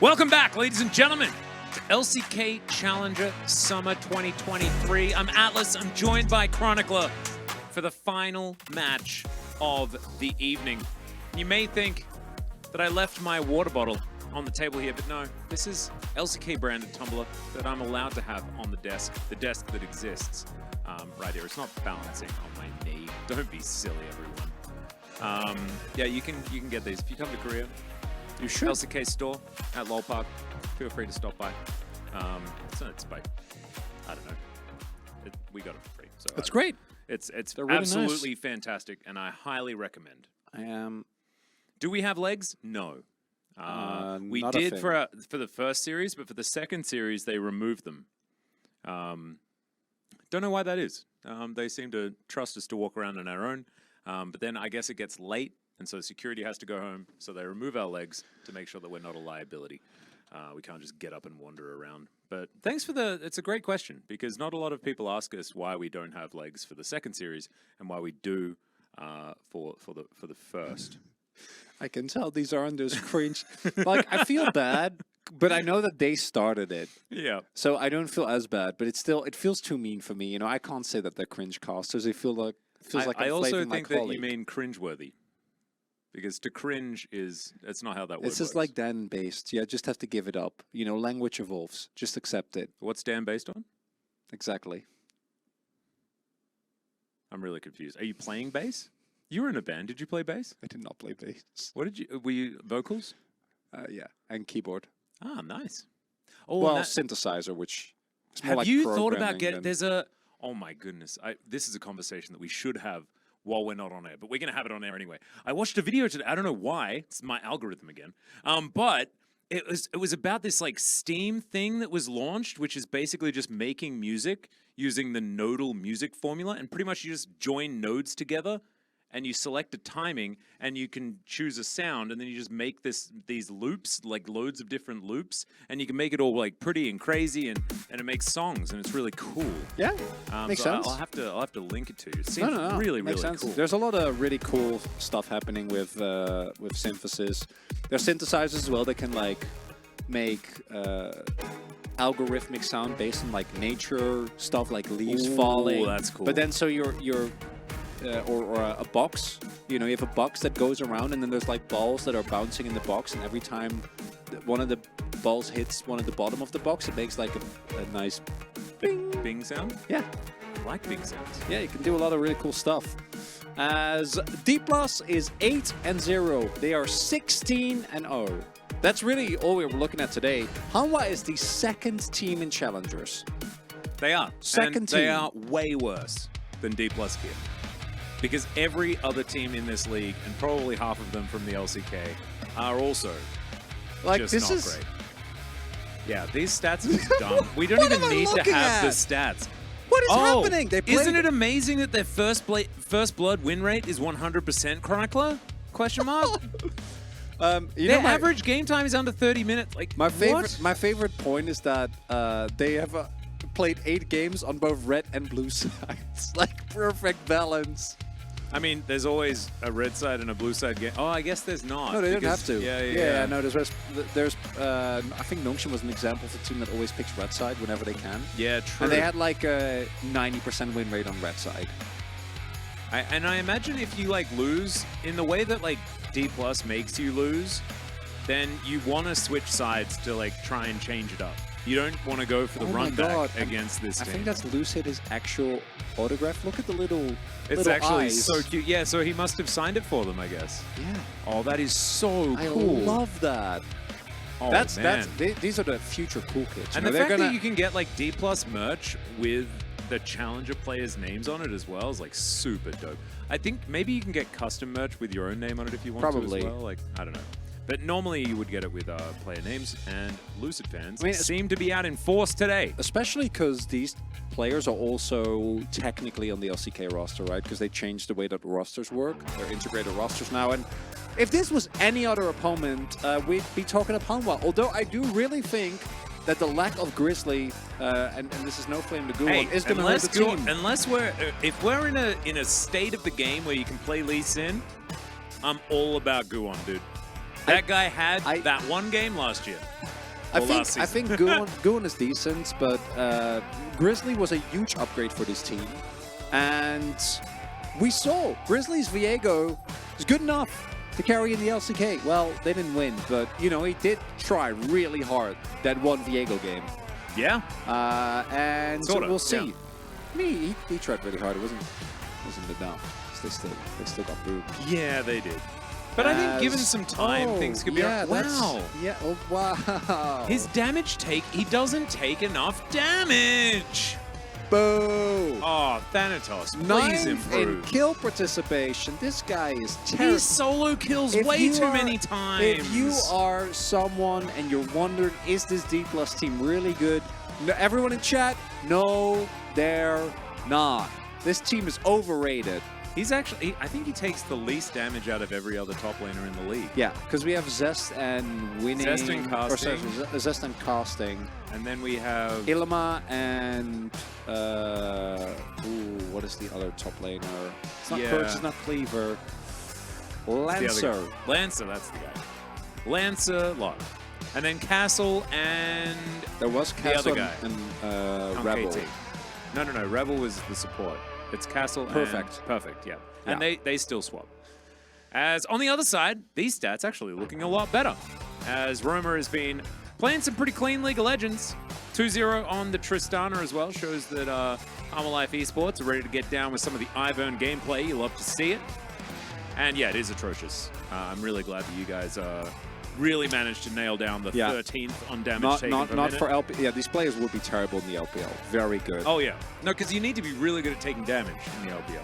Welcome back, ladies and gentlemen, to LCK Challenger Summer 2023. I'm Atlas. I'm joined by Chronicler for the final match of the evening. You may think that I left my water bottle on the table here, but no, this is LCK branded tumbler that I'm allowed to have on the desk that exists right here. It's not balancing on my knee. Don't be silly, everyone. Yeah, you can get these if you come to Korea. You should. LCK store at Lol Park. Feel free to stop by. It's by, I don't know. We got it for free. So it's great. It's really absolutely nice. Fantastic, and I highly recommend. I am. Do we have legs? No. We not did for the first series, but for the second series they removed them. Don't know why that is. They seem to trust us to walk around on our own, but then I guess it gets late. And so security has to go home, so they remove our legs to make sure that we're not a liability. We can't just get up and wander around. But thanks for it's a great question, because not a lot of people ask us why we don't have legs for the second series and why we do for the first. I can tell these are on those cringe. Like, I feel bad, but I know that they started it. Yeah. So I don't feel as bad, but it feels too mean for me. You know, I can't say that they're cringe casters. They feels like I also enslaving my think that colleague. you mean cringeworthy. Because to cringe that's not how that works. It's just like Dan based. Yeah, just have to give it up. You know, language evolves. Just accept it. What's Dan based on? Exactly. I'm really confused. Are you playing bass? You were in a band. Did you play bass? I did not play bass. What did you? Were you vocals? Yeah, and keyboard. Ah, nice. Oh, well, synthesizer, which is more have like you thought about programming getting? than- There's a. Oh my goodness! This is a conversation that we should have while we're not on air, but we're going to have it on air anyway. I watched a video today. I don't know why. It's my algorithm again. But it was about this like Steam thing that was launched, which is basically just making music using the nodal music formula, and pretty much you just join nodes together, and you select a timing, and you can choose a sound, and then you just make these loops, like loads of different loops, and you can make it all like pretty and crazy, and it makes songs, and it's really cool. Yeah, makes sense. I'll have to link it to you. It seems No. really Makes sense. cool. There's a lot of really cool stuff happening with synthesis. There's synthesizers as well that can like make algorithmic sound based on like nature stuff, like leaves falling. That's cool. But then so you're or a box, you know, you have a box that goes around, and then there's like balls that are bouncing in the box, and every time one of the balls hits one of the bottom of the box, it makes like a nice Bing sound? Yeah. I like bing sounds. Yeah, you can do a lot of really cool stuff. As D Plus is 8-0, they are 16-0. That's really all we're looking at today. Hanwha is the second team in Challengers. They are. Second and they team. are way worse than D Plus here. Because every other team in this league, and probably half of them from the LCK, are also Like just this not is great. Yeah, these stats are just dumb. We don't What even am I need to looking have the at? stats. what is happening? They played Isn't it amazing that their first blood win rate is 100%, Chronicler? Question mark. you Their know, average game time is under 30 minutes. Like my what? favorite point is that they have played 8 games on both red and blue sides. Like perfect balance. I mean, there's always a red side and a blue side game. Oh, I guess there's not. No, they don't because- have to. Yeah. No, there's I think Nongshim was an example of a team that always picks red side whenever they can. Yeah, true. And they had like a 90% win rate on red side. And I imagine if you like lose in the way that like D Plus makes you lose, then you want to switch sides to like try and change it up. You don't want to go for the Oh my run back God. against this I team. think that's Lucid actual autograph. Look at the little It's little actually eyes. so cute. Yeah, so he must have signed it for them, I guess. Yeah. Oh, that is so I cool. love that. Oh, that's man. these are the future cool kids. And You the know, fact they're that gonna you can get like D Plus merch with the Challenger players' names on it as well is like super dope. I think maybe you can get custom merch with your own name on it if you want Probably. to as well. Like, I don't know. But normally you would get it with player names, and Lucid fans I mean, seem to be out in force today. especially because these players are also technically on the LCK roster, right? Because they changed the way that rosters work. They're integrated rosters now. And if this was any other opponent, we'd be talking of Hanwha. Although I do really think that the lack of Grizzly, and this is no flame to go Hey, on, is going to hurt the team. unless if we're in a state of the game where you can play Lee Sin, I'm all about Guon, dude. That guy had that one game last year. I think Guon is decent, but Grizzly was a huge upgrade for this team. And we saw Grizzly's Viego is good enough to carry in the LCK. Well, they didn't win, but, you know, he did try really hard that one Viego game. Yeah. And so we'll see. Yeah. I mean, he tried really hard. It wasn't enough. They still got booed. Yeah, they did. But I think given some time, things could be... Wow. Yeah, oh, wow. His damage take... He doesn't take enough damage. Boo. Oh, Thanatos, please improve. In kill participation. This guy is terrible. He solo kills way too many times. If you are someone and you're wondering, is this D+ team really good? No, everyone in chat, no, they're not. This team is overrated. He's actually, I think he takes the least damage out of every other top laner in the league. Yeah, because we have Zest and Winning. Zest and Casting. Or Zest and Casting. And then we have... Ilma and... what is the other top laner? It's not Perch, it's not Cleaver. Lancer. Lancer, that's the guy. Lancer, Lot. And then Castle and... There was Castle the other guy. And Rebel. KT. No. Rebel was the support. It's Castle Perfect. and... Perfect, yeah. And they still swap. As on the other side, these stats actually looking a lot better. As Romer has been playing some pretty clean League of Legends. 2-0 on the Tristana as well. Shows that Life Esports are ready to get down with some of the Ivern gameplay. You love to see it. And yeah, it is atrocious. I'm really glad that you guys really managed to nail down the 13th on damage taken per not minute. for LPL. Yeah, these players would be terrible in the LPL. Very good. Oh yeah. No, because you need to be really good at taking damage in the LPL.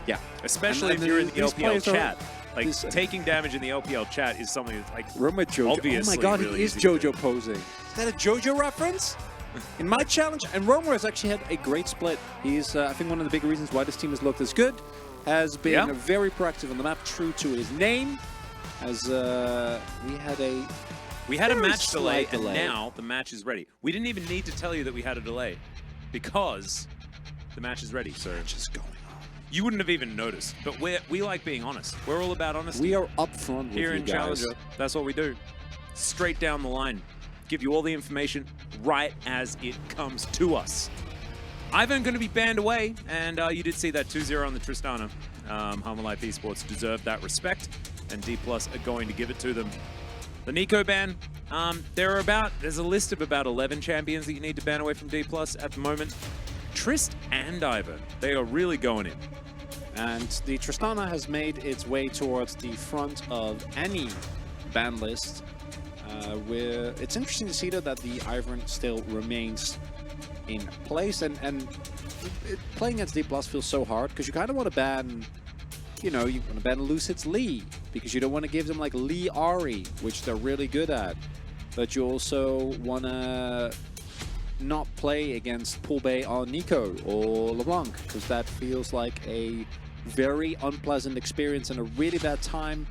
Yeah. Especially if you're in the LPL chat. Like, taking damage in the LPL chat is something that's like obviously oh my god, really he is JoJo posing. Is that a JoJo reference? In my challenge, and Romer has actually had a great split. He's, I think, one of the big reasons why this team has looked as good. Has been very proactive on the map, true to his name. As we had a match delay, and now the match is ready. We didn't even need to tell you that we had a delay, because the match is ready. So match is going on. You wouldn't have even noticed, but we like being honest. We're all about honesty. We are upfront with here you in guys. Challenger. That's what we do. Straight down the line. Give you all the information right as it comes to us. Ivern going to be banned away, and you did see that 2-0 on the Tristana. Life Esports deserved that respect, and D+ are going to give it to them. The Nico ban, there's a list of about 11 champions that you need to ban away from D+ at the moment. Trist and Ivern, they are really going in. And the Tristana has made its way towards the front of any ban list. Where it's interesting to see though that the Ivern still remains in place, and playing against D+ feels so hard because you kind of want to ban, you want to ban Lucid's Lee because you don't want to give them like Lee Ari, which they're really good at, but you also want to not play against Poolbay on Nico or LeBlanc because that feels like a very unpleasant experience and a really bad time.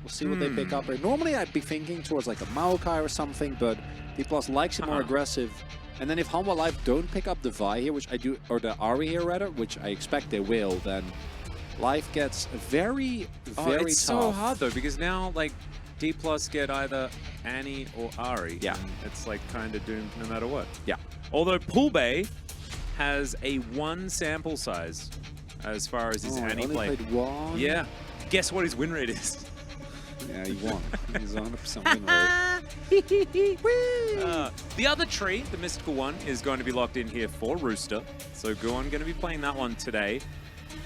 We'll see what they pick up. Normally I'd be thinking towards like a Maokai or something, but D+ likes it more aggressive. And then if Hanwha Life don't pick up the Vi here, which I do, or the Ari here rather, which I expect they will, then Life gets very tough. It's so hard though, because now like D+ get either Annie or Ari. Yeah. And it's like kind of doomed no matter what. Yeah. Although Poolbay has a 1 sample size as far as his Annie play. Played 1? Yeah. Guess what his win rate is? Yeah, he won. He's 100% win rate. The other tree, the mystical one, is going to be locked in here for Rooster. So Guon going to be playing that one today.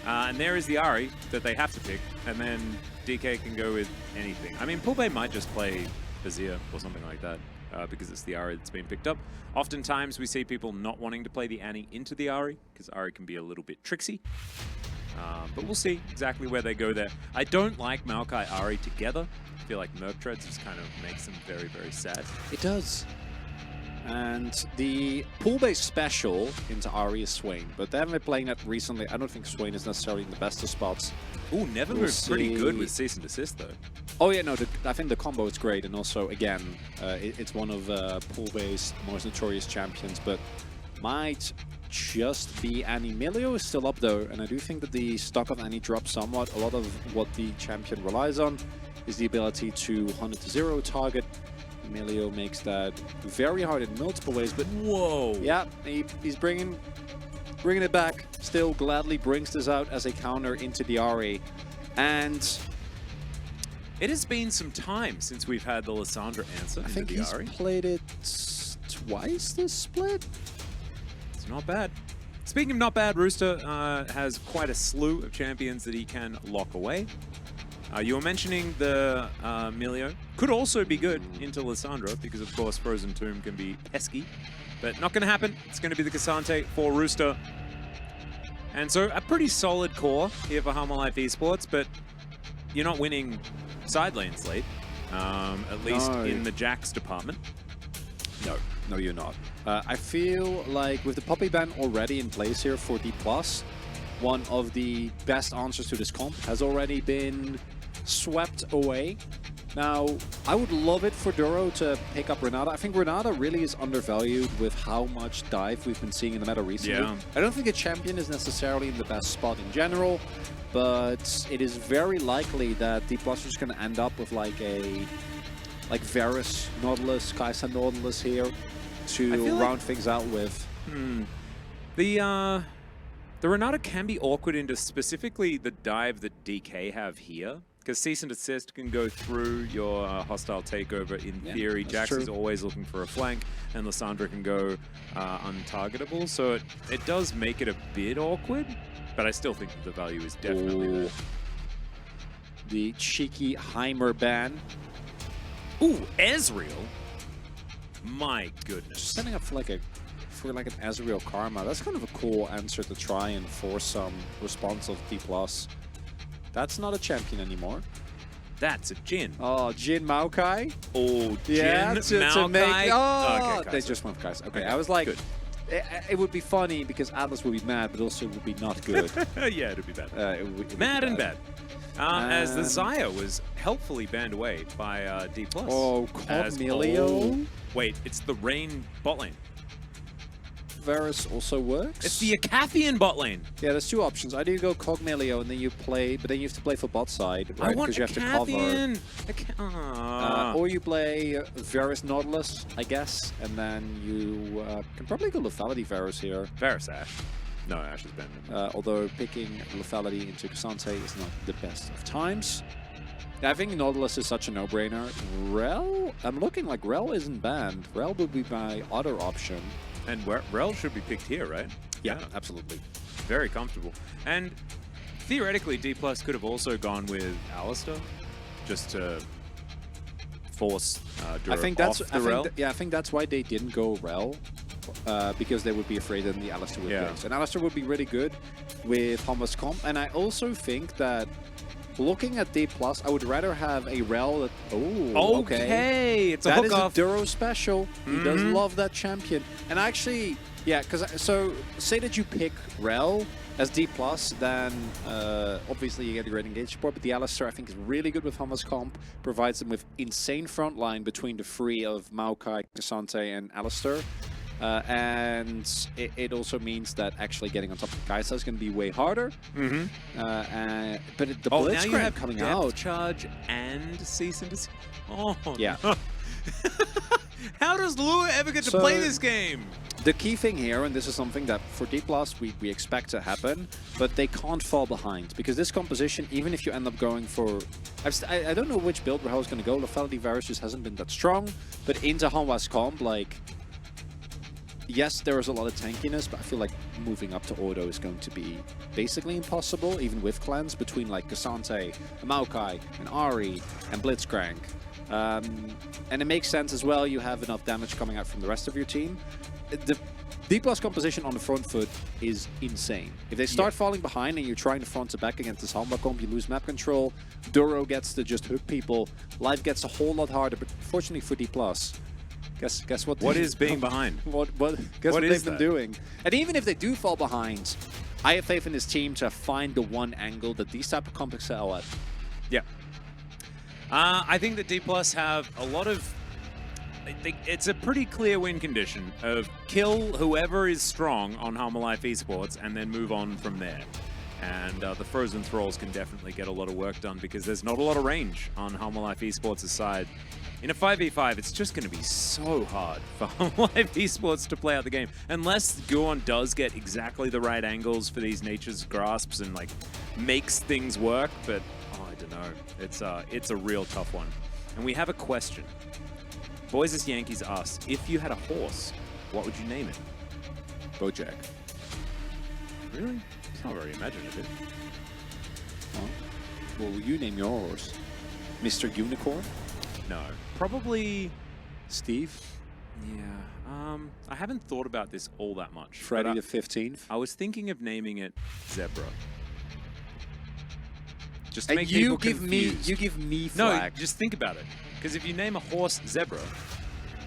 And there is the Ari that they have to pick. And then DK can go with anything. I mean, Poolbay might just play Vizier or something like that. Because it's the Ari that's been picked up. Oftentimes we see people not wanting to play the Annie into the Ari, because Ari can be a little bit tricksy. But we'll see exactly where they go there. I don't like Maokai Ari together. I feel like Merc Treads just kind of makes them very, very sad. It does. And the pool-based special into Ari is Swain, but they haven't been playing that recently. I don't think Swain is necessarily in the best of spots. Ooh, Never was pretty good with Cease and Desist, though. Oh yeah, no, I think the combo is great, and also, again, it's one of pool-based most notorious champions, but might just be Annie. Milio is still up though, and I do think that the stock of Annie drops somewhat. A lot of what the champion relies on is the ability to 100 to 0 target. Emilio makes that very hard in multiple ways, but whoa. Yeah, he's bringing it back. Still gladly brings this out as a counter into the RE. And it has been some time since we've had the Lissandra answer. I think he's played it twice this split. It's not bad. Speaking of not bad, Rooster has quite a slew of champions that he can lock away. You were mentioning the Emilio. Could also be good into Lissandra because, of course, Frozen Tomb can be pesky. But not going to happen. It's going to be the Cassante for Rooster. And so a pretty solid core here for Halma Life Esports, but you're not winning side lanes late, at least in the Jax department. No, you're not. I feel like with the Puppy ban already in place here for D+, one of the best answers to this comp has already been swept away. Now, I would love it for Duro to pick up Renata. I think Renata really is undervalued with how much dive we've been seeing in the meta recently. Yeah. I don't think a champion is necessarily in the best spot in general, but it is very likely that D+ is going to end up with like Varus, Nautilus, Kaisa Nautilus here to round things out with. The Renata can be awkward into specifically the dive that DK have here. Because Cease and Desist can go through your hostile takeover in theory. Jax is always looking for a flank, and Lissandra can go untargetable. So it does make it a bit awkward, but I still think that the value is definitely there. The cheeky Heimer ban. Ooh, Ezreal. My goodness. Setting up for like an Ezreal Karma. That's kind of a cool answer to try and force some response of D+. That's not a champion anymore. That's a Jin. Oh, Jin Maokai? Oh, Jin Maokai. Oh, okay, they just went guys. Okay, I was like, it would be funny because Atlas would be mad, but also it would be not good. Yeah, it would be bad. It would be mad and bad. As the Xayah was helpfully banned away by D+. Oh, Cogmelio? Wait, it's the Rain bot lane. Varus also works. It's the Acathian bot lane. Yeah, there's two options. Either you go Cogmelio and then you play, but then you have to play for bot side, right? I want because you have Acathian. to cover. Or you play Varus Nautilus, I guess, and then you can probably go Lethality Varus here. Varus Ashe. No, Ashe is banned. Although picking Lethality into Cassante is not the best of times. I think Nautilus is such a no-brainer. Rel? I'm looking like Rel isn't banned. Rel would be my other option. And Rel should be picked here, right? Yeah, absolutely. Very comfortable. And theoretically, D+ could have also gone with Alistar just to force Duro off the Rel. I think that's why they didn't go Rel, because they would be afraid that the Alistar would place. And Alistar would be really good with Hamas Comp. And I also think that looking at D+, I would rather have a Rel that... Oh, okay. It's a hook off. That is a Duro special. He does love that champion. And actually, yeah, because so say that you pick Rel as D+, then obviously you get a great engage support, but the Alistar I think is really good with Hamas Comp, provides them with insane front line between the three of Maokai, Cassante, and Alistar. And it also means that actually getting on top of Kaisa is going to be way harder. But the Blitzcrank now you have coming depth out. charge and Cease and Desist. Oh, yeah. No. How does Lua ever get to play this game? The key thing here, and this is something that for D+, we expect to happen, but they can't fall behind. Because this composition, even if you end up going for... I don't know which build Rahul's going to go. Lethality Varus just hasn't been that strong. But into Hanwha's comp, like... Yes, there is a lot of tankiness, but I feel like moving up to auto is going to be basically impossible, even with clans between like Cassante, Maokai, and Ahri, and Blitzcrank. And it makes sense as well, you have enough damage coming out from the rest of your team. The D+ composition on the front foot is insane. If they start falling behind and you're trying to front to back against this Halma comp, you lose map control, Duro gets to just hook people, life gets a whole lot harder, but fortunately for D+, Guess what? What is being behind? Guess what they've been doing? And even if they do fall behind, I have faith in this team to find the one angle that these type of comps excel at. Yeah. I think that D+ have a lot of... It's a pretty clear win condition of kill whoever is strong on Halma Life Esports and then move on from there. And the Frozen Thralls can definitely get a lot of work done because there's not a lot of range on Life Esports' side. In a 5v5, it's just going to be so hard for Life Esports to play out the game. Unless Guon does get exactly the right angles for these Nature's Grasps and like makes things work, but oh, I don't know. It's a real tough one. And we have a question. Boys' Yankees asked, if you had a horse, what would you name it? Bojack. Really? It's not very imaginative. Oh. Well, will you name your horse? Mr. Unicorn? No. Probably Steve? Yeah. I haven't thought about this all that much. Friday the 15th? I was thinking of naming it Zebra. Just to And make you people give confused. you give me No, flag. just think about it. Because if you name a horse Zebra,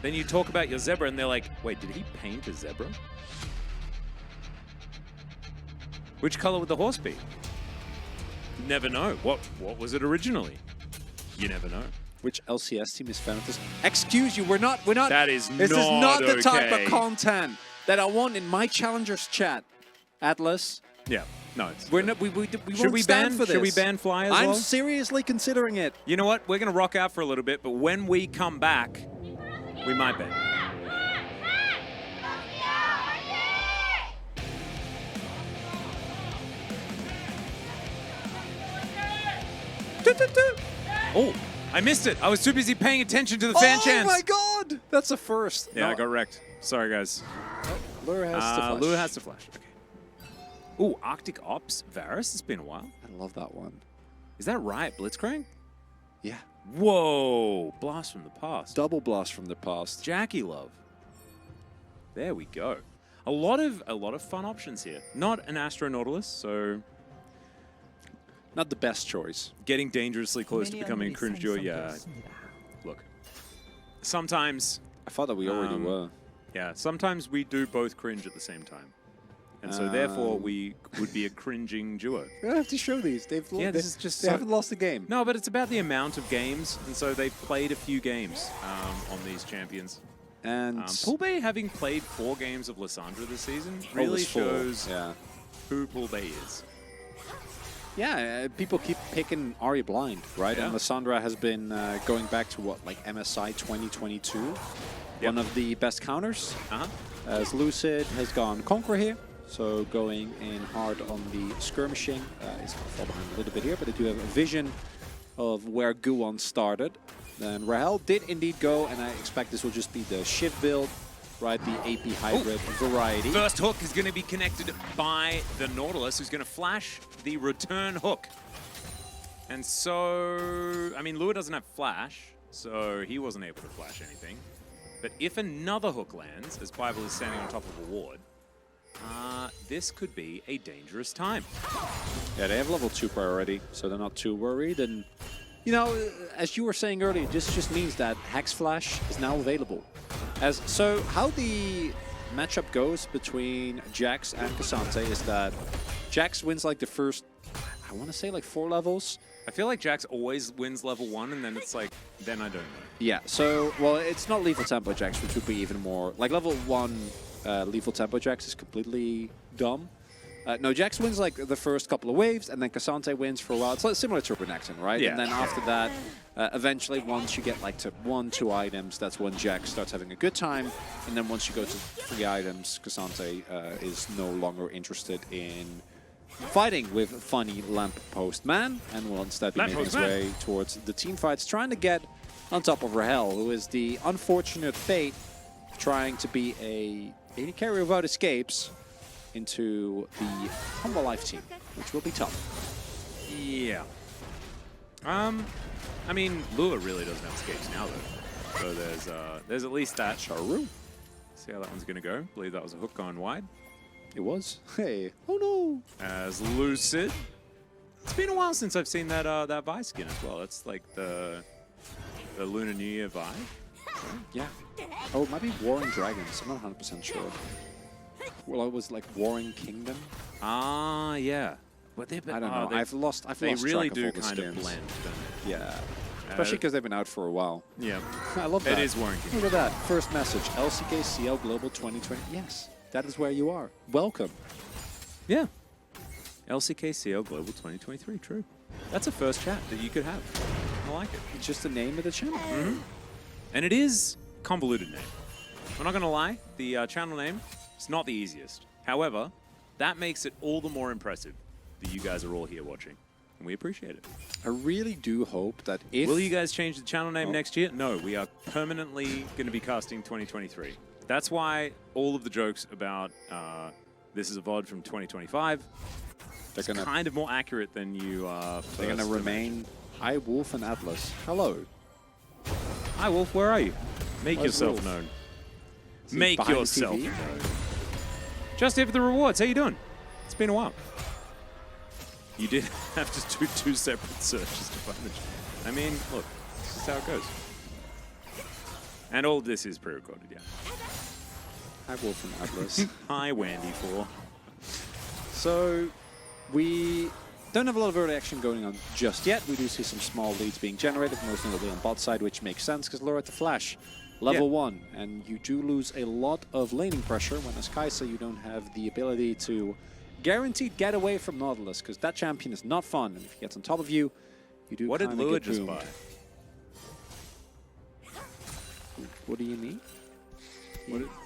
then you talk about your zebra and they're like, wait, did he paint a zebra? Which color would the horse be? Never know. What was it originally? You never know. Which LCS team is fan of this? Excuse you, we're not. That is This is not the type okay. of content that I want in my challengers chat. Atlas, Yeah. No, it's we're not. We Should won't we stand ban? for this. Should we ban fly as I'm well? seriously considering it. You know what? We're gonna rock out for a little bit, but when we come back, we might ban. Oh, I missed it. I was too busy paying attention to the fan chants. Oh my god! That's a first. Yeah, I got wrecked. Sorry, guys. Lure has to flash. Lure has to flash. Okay. Oh, Arctic Ops. Varus. It's been a while. I love that one. Is that right? Blitzcrank? Yeah. Whoa. Blast from the past. Double blast from the past. Jackie Love. There we go. A lot of fun options here. Not an Astro Nautilus, so Not the best choice. getting dangerously close to becoming a cringe duo. Yeah. Look. Sometimes, I thought that we already were. yeah, sometimes we do both cringe at the same time. And so therefore we would be a cringing duo. I have to show these. Yeah, this is just they so- haven't lost a game. No, but it's about the amount of games, and so they've played a few games on these champions. And Pool Bay having played 4 games of Lissandra this season really shows Yeah. who Pool Bay is. Yeah, people keep picking Ari blind, right? Yeah. And Lissandra has been going back to what, like MSI 2022? Yep. One of the best counters. Uh-huh. As Lucid has gone Conqueror here. So going in hard on the skirmishing. He's going to fall behind a little bit here, but they do have a vision of where Guwon started. Then Rahel did indeed go, and I expect this will just be the Shiv build, right? The AP hybrid variety. First hook is going to be connected by the Nautilus, who's going to flash the return hook. And so, I mean, Lua doesn't have flash, so he wasn't able to flash anything. But if another hook lands, as Bible is standing on top of a ward, this could be a dangerous time. Yeah, they have level 2 priority, so they're not too worried. And, you know, as you were saying earlier, this just means that Hex Flash is now available. So how the matchup goes between Jax and Cassante is that Jax wins like the first, I want to say like 4 levels. I feel like Jax always wins level 1, and then it's like, then I don't know. Yeah, so, well, it's not lethal tempo Jax, which would be even more, like level 1 lethal tempo Jax is completely dumb. No, Jax wins like the first couple of waves, and then Cassante wins for a while. It's like similar to Renekton, right? Yeah. And then after that, eventually, once you get like to 1-2 items, that's when Jax starts having a good time. And then once you go to 3 items, Cassante is no longer interested in fighting with funny lamppost man, and will instead be making his way towards the team fights, trying to get on top of Rahel, who is the unfortunate fate of trying to be a AD carry without escapes into the Humble Life team, which will be tough. Yeah. I mean, Lua really doesn't have escapes now, though. So there's at least that. Charu. See how that one's going to go. I believe that was a hook going wide. It was. Hey. Oh no. As Lucid. It's been a while since I've seen that Vi skin as well. That's like the Lunar New Year Vi. Yeah. Oh, it might be Warring Dragons. I'm not 100% sure. Well, it was like Warring Kingdom. Ah, yeah. But I don't know. I've lost They track really of do all the kind of skins. blend, don't Yeah. Especially because they've been out for a while. they? Yeah. I love that. It is Warring Kingdom. Look at that. First message. LCK CL Global 2020. Yes, that is where you are. Welcome. Yeah. LCK CL Global 2023, true. That's a first chat that you could have. I like it. It's just the name of the channel. And it is convoluted name. I'm not going to lie, the channel name is not the easiest. However, that makes it all the more impressive that you guys are all here watching. And we appreciate it. I really do hope that if... Will you guys change the channel name next year? No, we are permanently going to be casting 2023. That's why all of the jokes about this is a VOD from 2025, it's kind of more accurate than you are. They're going to remain Hi Wolf and Atlas. Hello. Hi Wolf, where are you? Make yourself known. Make yourself known. Just here for the rewards. How you doing? It's been a while. You did have to do 2 separate searches to find the... I mean, look, this is how it goes. And all of this is pre-recorded, yeah. Hi Wolf and Atlas. Hi Wandy4. So, we don't have a lot of early action going on just yet. We do see some small leads being generated, most notably on bot side, which makes sense because Laura at the Flash. Level 1, and you do lose a lot of laning pressure when as Kai'Sa you don't have the ability to guaranteed get away from Nautilus, because that champion is not fun, and if he gets on top of you, you do. What did Lua just buy? What do you mean?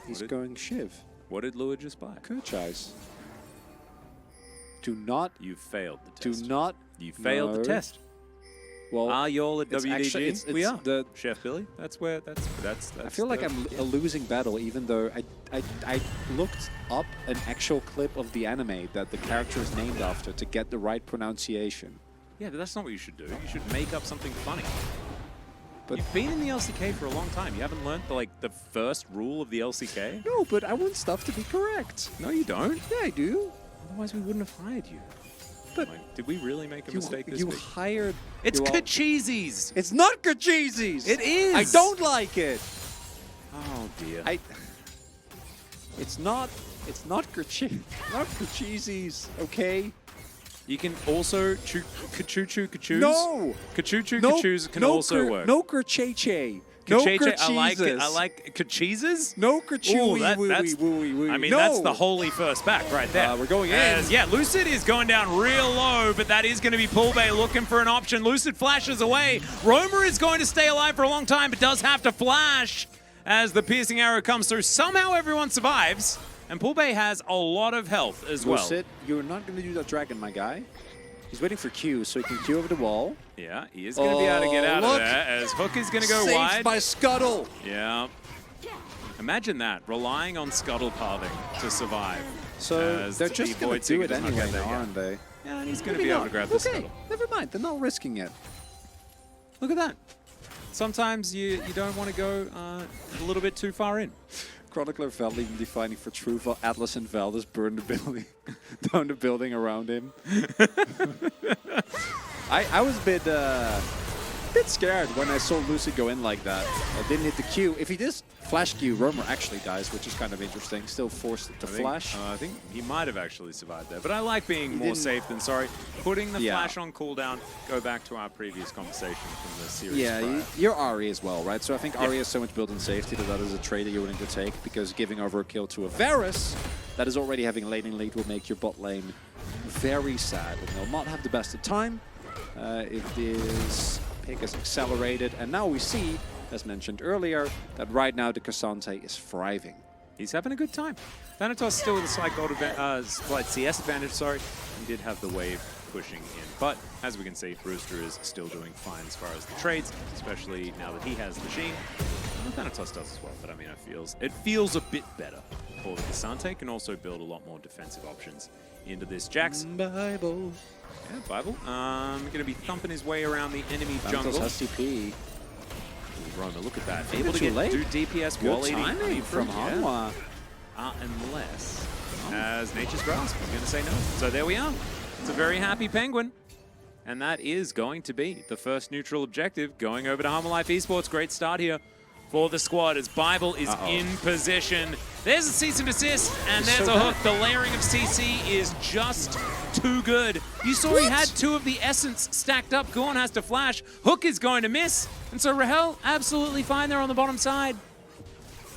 He's going Shiv. What did Lua just buy? Kerchise. Do not. You failed the test. Do not. You failed the test. Well, are y'all at WDG? Actually, we are. Chef Billy. That's where. That's. I feel like I'm a losing battle, even though I looked up an actual clip of the anime that the character is named after to get the right pronunciation. Yeah, but that's not what you should do. You should make up something funny. But you've been in the LCK for a long time. You haven't learned the first rule of the LCK? No, but I want stuff to be correct. No, you don't. Yeah, I do. Otherwise, we wouldn't have hired you. But did we really make a mistake this week? You hired... It's Kerchises! It's not Kerchises! It is! I don't like it! Oh, dear. It's not Kerchises, okay? You can also... Kachoos? No! Kachoos can also work. No Kercheche. No Kercheses. I like Kercheses? No Kercheses. I mean, that's the holy first back right there. We're going in. Yeah, Lucid is going down real low, but that is going to be Poolbay looking for an option. Lucid flashes away. Roamer is going to stay alive for a long time, but does have to flash as the piercing arrow comes through. Somehow everyone survives, and Poolbay has a lot of health as well. Lucid, you're not going to do that dragon, my guy. He's waiting for Q, so he can Q over the wall. Yeah, he is going to be able to get out of there as Hook is going to go wide. Saved by Scuttle. Yeah. Imagine that, relying on Scuttle pathing to survive. So they're just going to do it anyway now, aren't they? Yeah, and he's going to be able to grab the Scuttle. Never mind, they're not risking it. Look at that. Sometimes you don't want to go a little bit too far in. Chronicler Val even defining for true. Atlas and Val just burned the building down the building around him. I was a bit scared when I saw Lucy go in like that. I didn't hit the Q. If he just flash Q, Roamer actually dies, which is kind of interesting. Still forced to flash. I think he might have actually survived there, but I like being more safe than sorry. Putting the flash on cooldown, go back to our previous conversation from the series. Yeah, you're Ari as well, right? So I think Ari has so much built-in safety that is a trade that you're willing to take, because giving over a kill to a Varus that is already having a laning lead will make your bot lane very sad, and they'll not have the best of time if this pick is accelerated. And now we see, as mentioned earlier, that right now the Cassante is thriving. He's having a good time. Thanatos still with a slight gold slight CS advantage, sorry. He did have the wave pushing in. But as we can see, Brewster is still doing fine as far as the trades, especially now that he has the Sheen. Thanatos does as well, but I mean, it feels a bit better for the Cassante. Can also build a lot more defensive options into this. Jax. Bible. Yeah, Bible. Going to be thumping his way around the enemy jungle. STP. Roamer, look at that. Able to do DPS while eating from Hanwha. Unless, as Nature's Grasp is going to say no. So there we are. It's a very happy Penguin. And that is going to be the first neutral objective going over to Harmalife Esports. Great start here for the squad as Bible is in position. There's a cease and desist, and there's a hook. The layering of CC is just too good. You saw he had 2 of the Essence stacked up. Gorn has to flash. Hook is going to miss, and so Rahel absolutely fine there on the bottom side.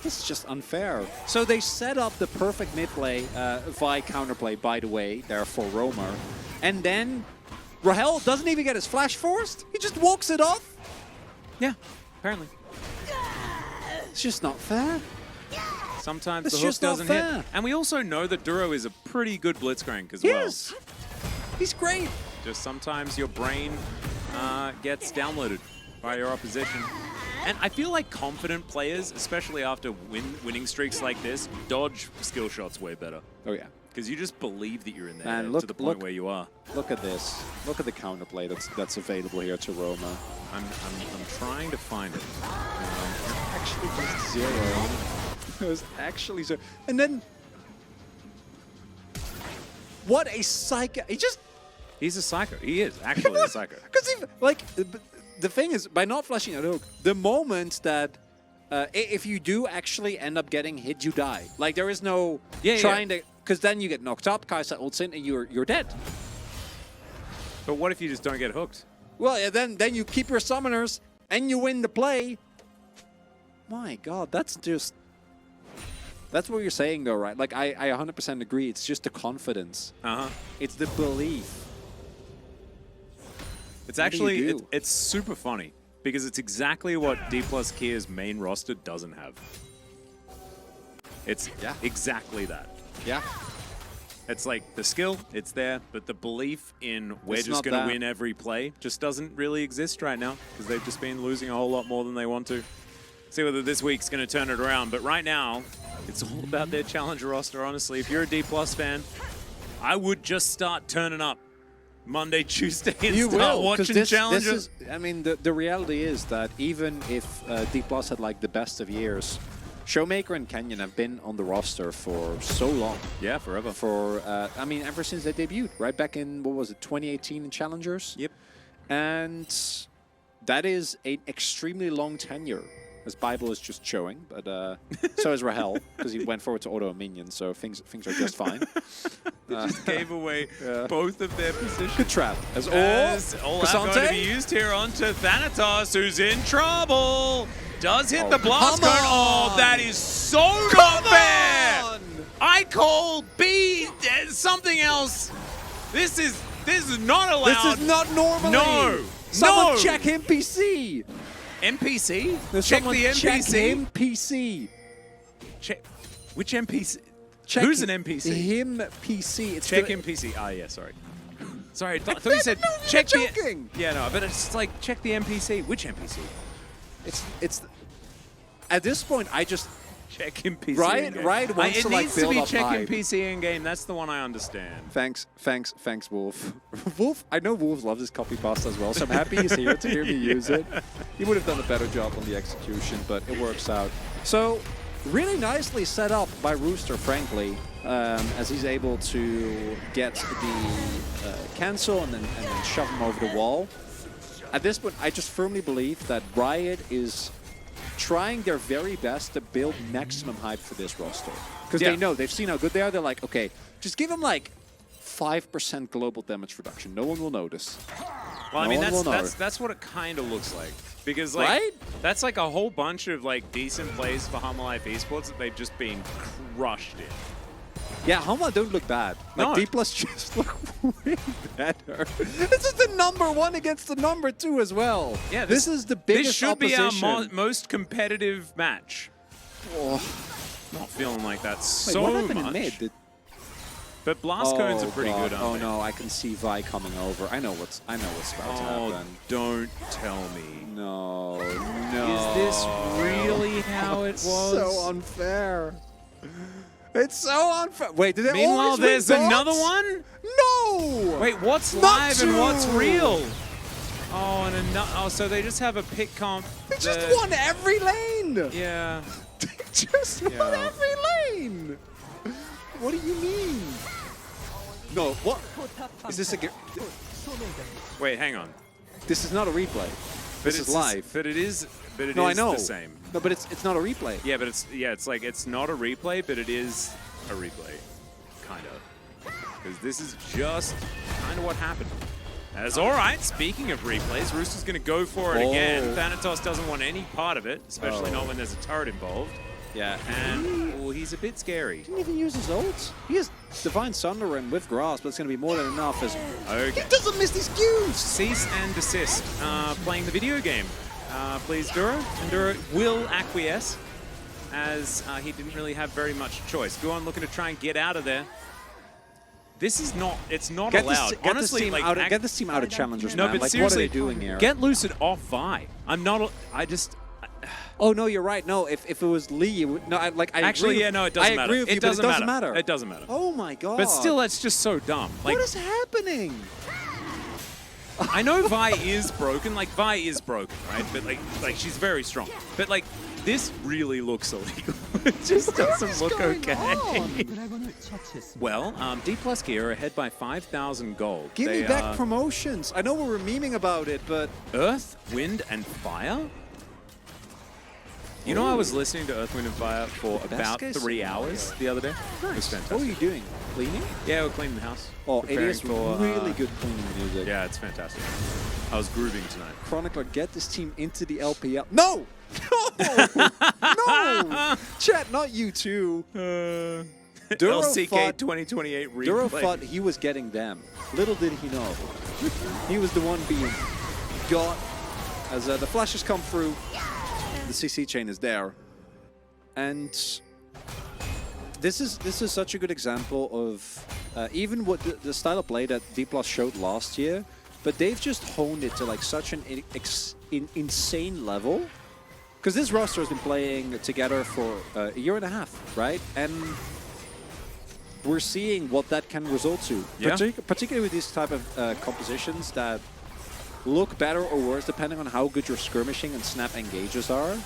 this is just unfair. So they set up the perfect mid play, Vi counterplay, by the way, there for Roamer. And then Rahel doesn't even get his flash forced. He just walks it off. Yeah, apparently. It's just not fair. Sometimes It's the hook just not doesn't fair. hit. And we also know that Duro is a pretty good blitzcrank as well. Yes. He's great. Just sometimes your brain gets downloaded by your opposition. And I feel like confident players, especially after winning streaks like this, dodge skill shots way better. Oh, yeah. Because you just believe that you're in there Man, to the point where you are. Look at this. Look at the counterplay that's available here to Roma. I'm trying to find it. Actually just 0. It was actually 0. And then... What a psycho... He's a psycho. He is actually a psycho. Because like... The thing is, by not flashing out hook, the moment that if you do actually end up getting hit, you die. Like, there is no trying to... Because then you get knocked up, Kai'Sa ults in, and you're dead. But what if you just don't get hooked? Well, yeah, then you keep your summoners, and you win the play. My God, that's just... That's what you're saying, though, right? Like, I 100% agree. It's just the confidence. Uh-huh. It's the belief. It's actually, it's super funny because it's exactly what D+ Kia's main roster doesn't have. It's exactly that. Yeah. It's like the skill, it's there, but the belief in we're just going to win every play just doesn't really exist right now because they've just been losing a whole lot more than they want to. See whether this week's going to turn it around, but right now, it's all about their challenger roster, honestly. If you're a D+ fan, I would just start turning up Monday, Tuesday, and start watching challenges. I mean, the reality is that even if D+ had like the best of years, Showmaker and Kenyon have been on the roster for so long. Yeah, forever. For, I mean, ever since they debuted, right back in, what was it, 2018 in Challengers? Yep. And that is an extremely long tenure, as Bible is just showing, but so is Rahel, because he went forward to auto a minion, so things are just fine. Just gave away both of their positions. Good trap. As all going to be used here onto Thanatos, who's in trouble. Does hit the blast cone. Oh, that is so not fair. I call B something else. This is not allowed. This is not normal. No. Someone check NPC. NPC? Check the NPC. Check NPC. Check which NPC? Check Who's an NPC? Him PC. It's check NPC. Ah, yeah, sorry. Sorry, I thought you said check the. Joking. Yeah, no, but it's like check the NPC. Which NPC? It's. At this point, I just check NPC. Right. Wants to like build up check hype. NPC in game. That's the one I understand. Thanks, Wolf. Wolf, I know Wolf loves his copy pasta as well, so I'm happy he's here to hear me use it. He would have done a better job on the execution, but it works out. So, really nicely set up by Rooster, frankly, as he's able to get the cancel and then shove him over the wall. At this point, I just firmly believe that Riot is trying their very best to build maximum hype for this roster. Because they know, they've seen how good they are. They're like, okay, just give them like 5% global damage reduction. No one will notice. Well, I mean, that's what it kind of looks like. Because, like, that's like a whole bunch of, like, decent plays for Humble Life Esports that they've just been crushed in. Yeah, Humble don't look bad. Like, D+ just look way better. This is the #1 against the #2 as well. Yeah, this is the biggest opposition. This should be our most competitive match. Oh. Not feeling like that so much. What happened in mid? But blast cones are pretty good, aren't they? Oh no, I can see Vi coming over. I know what's about to happen. Don't tell me. No. Is this really how it was? So unfair. It's so unfair. Wait, did they Meanwhile, there's another one? No! Wait, what's live and what's real? Oh, and so they just have a pick comp. They just won every lane! Yeah. They just won every lane! What do you mean? No, what? Is this a... Wait, hang on. This is not a replay. This is live. But it is... But it is the same. No, but it's not a replay. Yeah, but it's like it's not a replay, but it is a replay, kind of. Because this is just kind of what happened. As all right, speaking of replays, Rooster's going to go for it again. Thanatos doesn't want any part of it, especially not when there's a turret involved. Yeah, and he's a bit scary. Didn't even use his ult. He has Divine Sunder and with Grasp, but it's going to be more than enough. As okay. He doesn't miss these cues! Cease and desist. Playing the video game. Please, Duro. And Duro will acquiesce, as he didn't really have very much choice. Guon looking to try and get out of there. This is not, it's not allowed. Honestly, get this team out of challengers, no, man. but Like, seriously, what are they doing here? Get Lucid off Vi. I'm not, I just... Oh, no, you're right. No, if it was Lee, you would... No, Actually, yeah, no, it doesn't matter. I agree with you, but it doesn't matter. It doesn't matter. Oh, my God. But still, that's just so dumb. Like, what is happening? I know Vi is broken. Like, Vi is broken, right? But, like she's very strong. But, like, this really looks illegal. It just doesn't look okay. Well, D+ gear are ahead by 5,000 gold. Give me back promotions. I know we were memeing about it, but... Earth, Wind, and Fire? You know, I was listening to Earth, Wind, and Fire for about 3 hours the other day. Nice. It was fantastic. What were you doing? Cleaning? Yeah, we're cleaning the house. Oh, it is really good cleaning music. Yeah, it's fantastic. I was grooving tonight. Chronicler, get this team into the LPL. No! No! No! Chat, not you two. LCK 2028 replay. Duro thought he was getting them. Little did he know. He was the one being got. As the flashes come through, the CC chain is there. And this is such a good example of even what the style of play that D+ showed last year, but they've just honed it to like such an insane level. Because this roster has been playing together for a year and a half, right? And we're seeing what that can result to. Yeah. Particularly with these type of compositions that look better or worse depending on how good your skirmishing and snap engages are.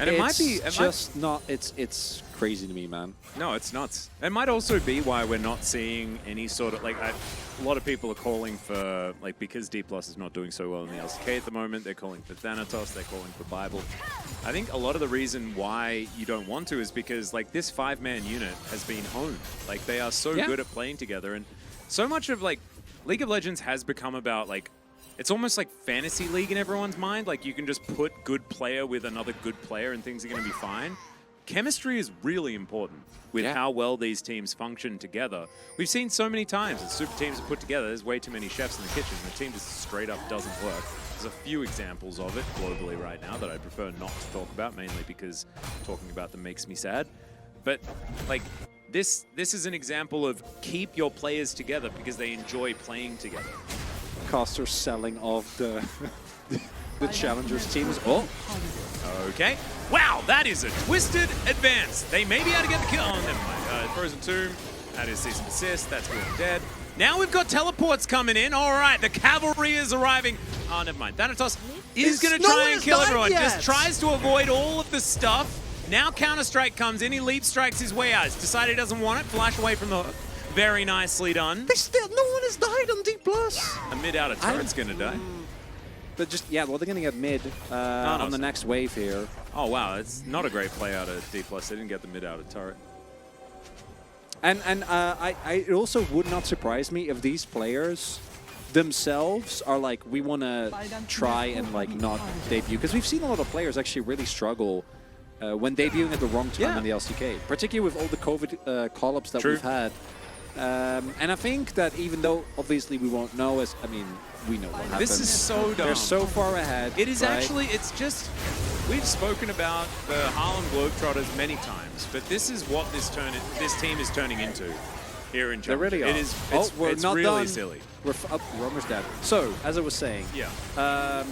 And it might be it's crazy to me, man. No, it's nuts. It might also be why we're not seeing any sort of like a lot of people are calling for like because D+ is not doing so well in the LCK at the moment. They're calling for Thanatos. They're calling for Bible. I think a lot of the reason why you don't want to is because like this 5-man unit has been honed. Like they are so good at playing together, and so much of like League of Legends has become about like. It's almost like Fantasy League in everyone's mind. Like, you can just put good player with another good player and things are going to be fine. Chemistry is really important with how well these teams function together. We've seen so many times that super teams are put together. There's way too many chefs in the kitchen. The team just straight up doesn't work. There's a few examples of it globally right now that I prefer not to talk about, mainly because talking about them makes me sad. But, like, this is an example of keep your players together because they enjoy playing together. Caster selling off the challengers teams. Oh, okay. Wow, that is a twisted advance. They may be able to get the kill. Oh, never mind. Frozen Tomb. That is cease and desist. That's going dead. Now we've got teleports coming in. All right, the cavalry is arriving. Oh, never mind. Thanatos is going to try and kill everyone. Just tries to avoid all of the stuff. Now Counter-Strike comes in. He leap strikes his way out. He's decided he doesn't want it. Flash away from the hook. Very nicely done. No one has died on D+. A mid outer turret's gonna die. But just, well, they're gonna get mid on the next wave here. Oh, wow, it's not a great play out of D+. They didn't get the mid outer turret. And it also would not surprise me if these players themselves are like, we want to try and like not debut. Because we've seen a lot of players actually really struggle when debuting at the wrong time in the LCK. Particularly with all the COVID call-ups that we've had. And I think that even though obviously we won't know, we know what happens. This is so dumb. They're so far ahead. It is actually, it's just, we've spoken about the Harlem Globetrotters many times, but this is what this team is turning into here in China. They really are. It is, we're it's not really done. silly. We're almost dead. So, as I was saying. Yeah. I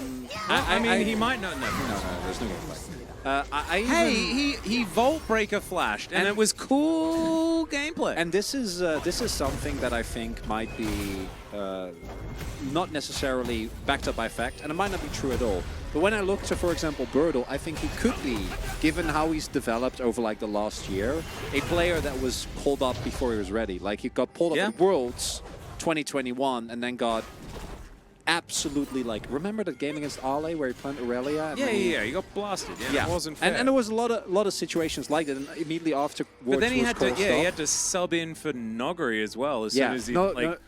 mean, he might not know. No, there's no gameplay. He Volt Breaker flashed, and it was cool gameplay. And this is something that I think might be not necessarily backed up by fact, and it might not be true at all. But when I look to, for example, Birdle, I think he could be, given how he's developed over like the last year, a player that was pulled up before he was ready. Like he got pulled up at Worlds 2021, and then got absolutely like, remember that game against Ale where he played Aurelia? Yeah, he got blasted. Yeah, it wasn't fair. And there was a lot of situations like that. And immediately afterwards, but then he had to sub in for Nogari as well. As soon as he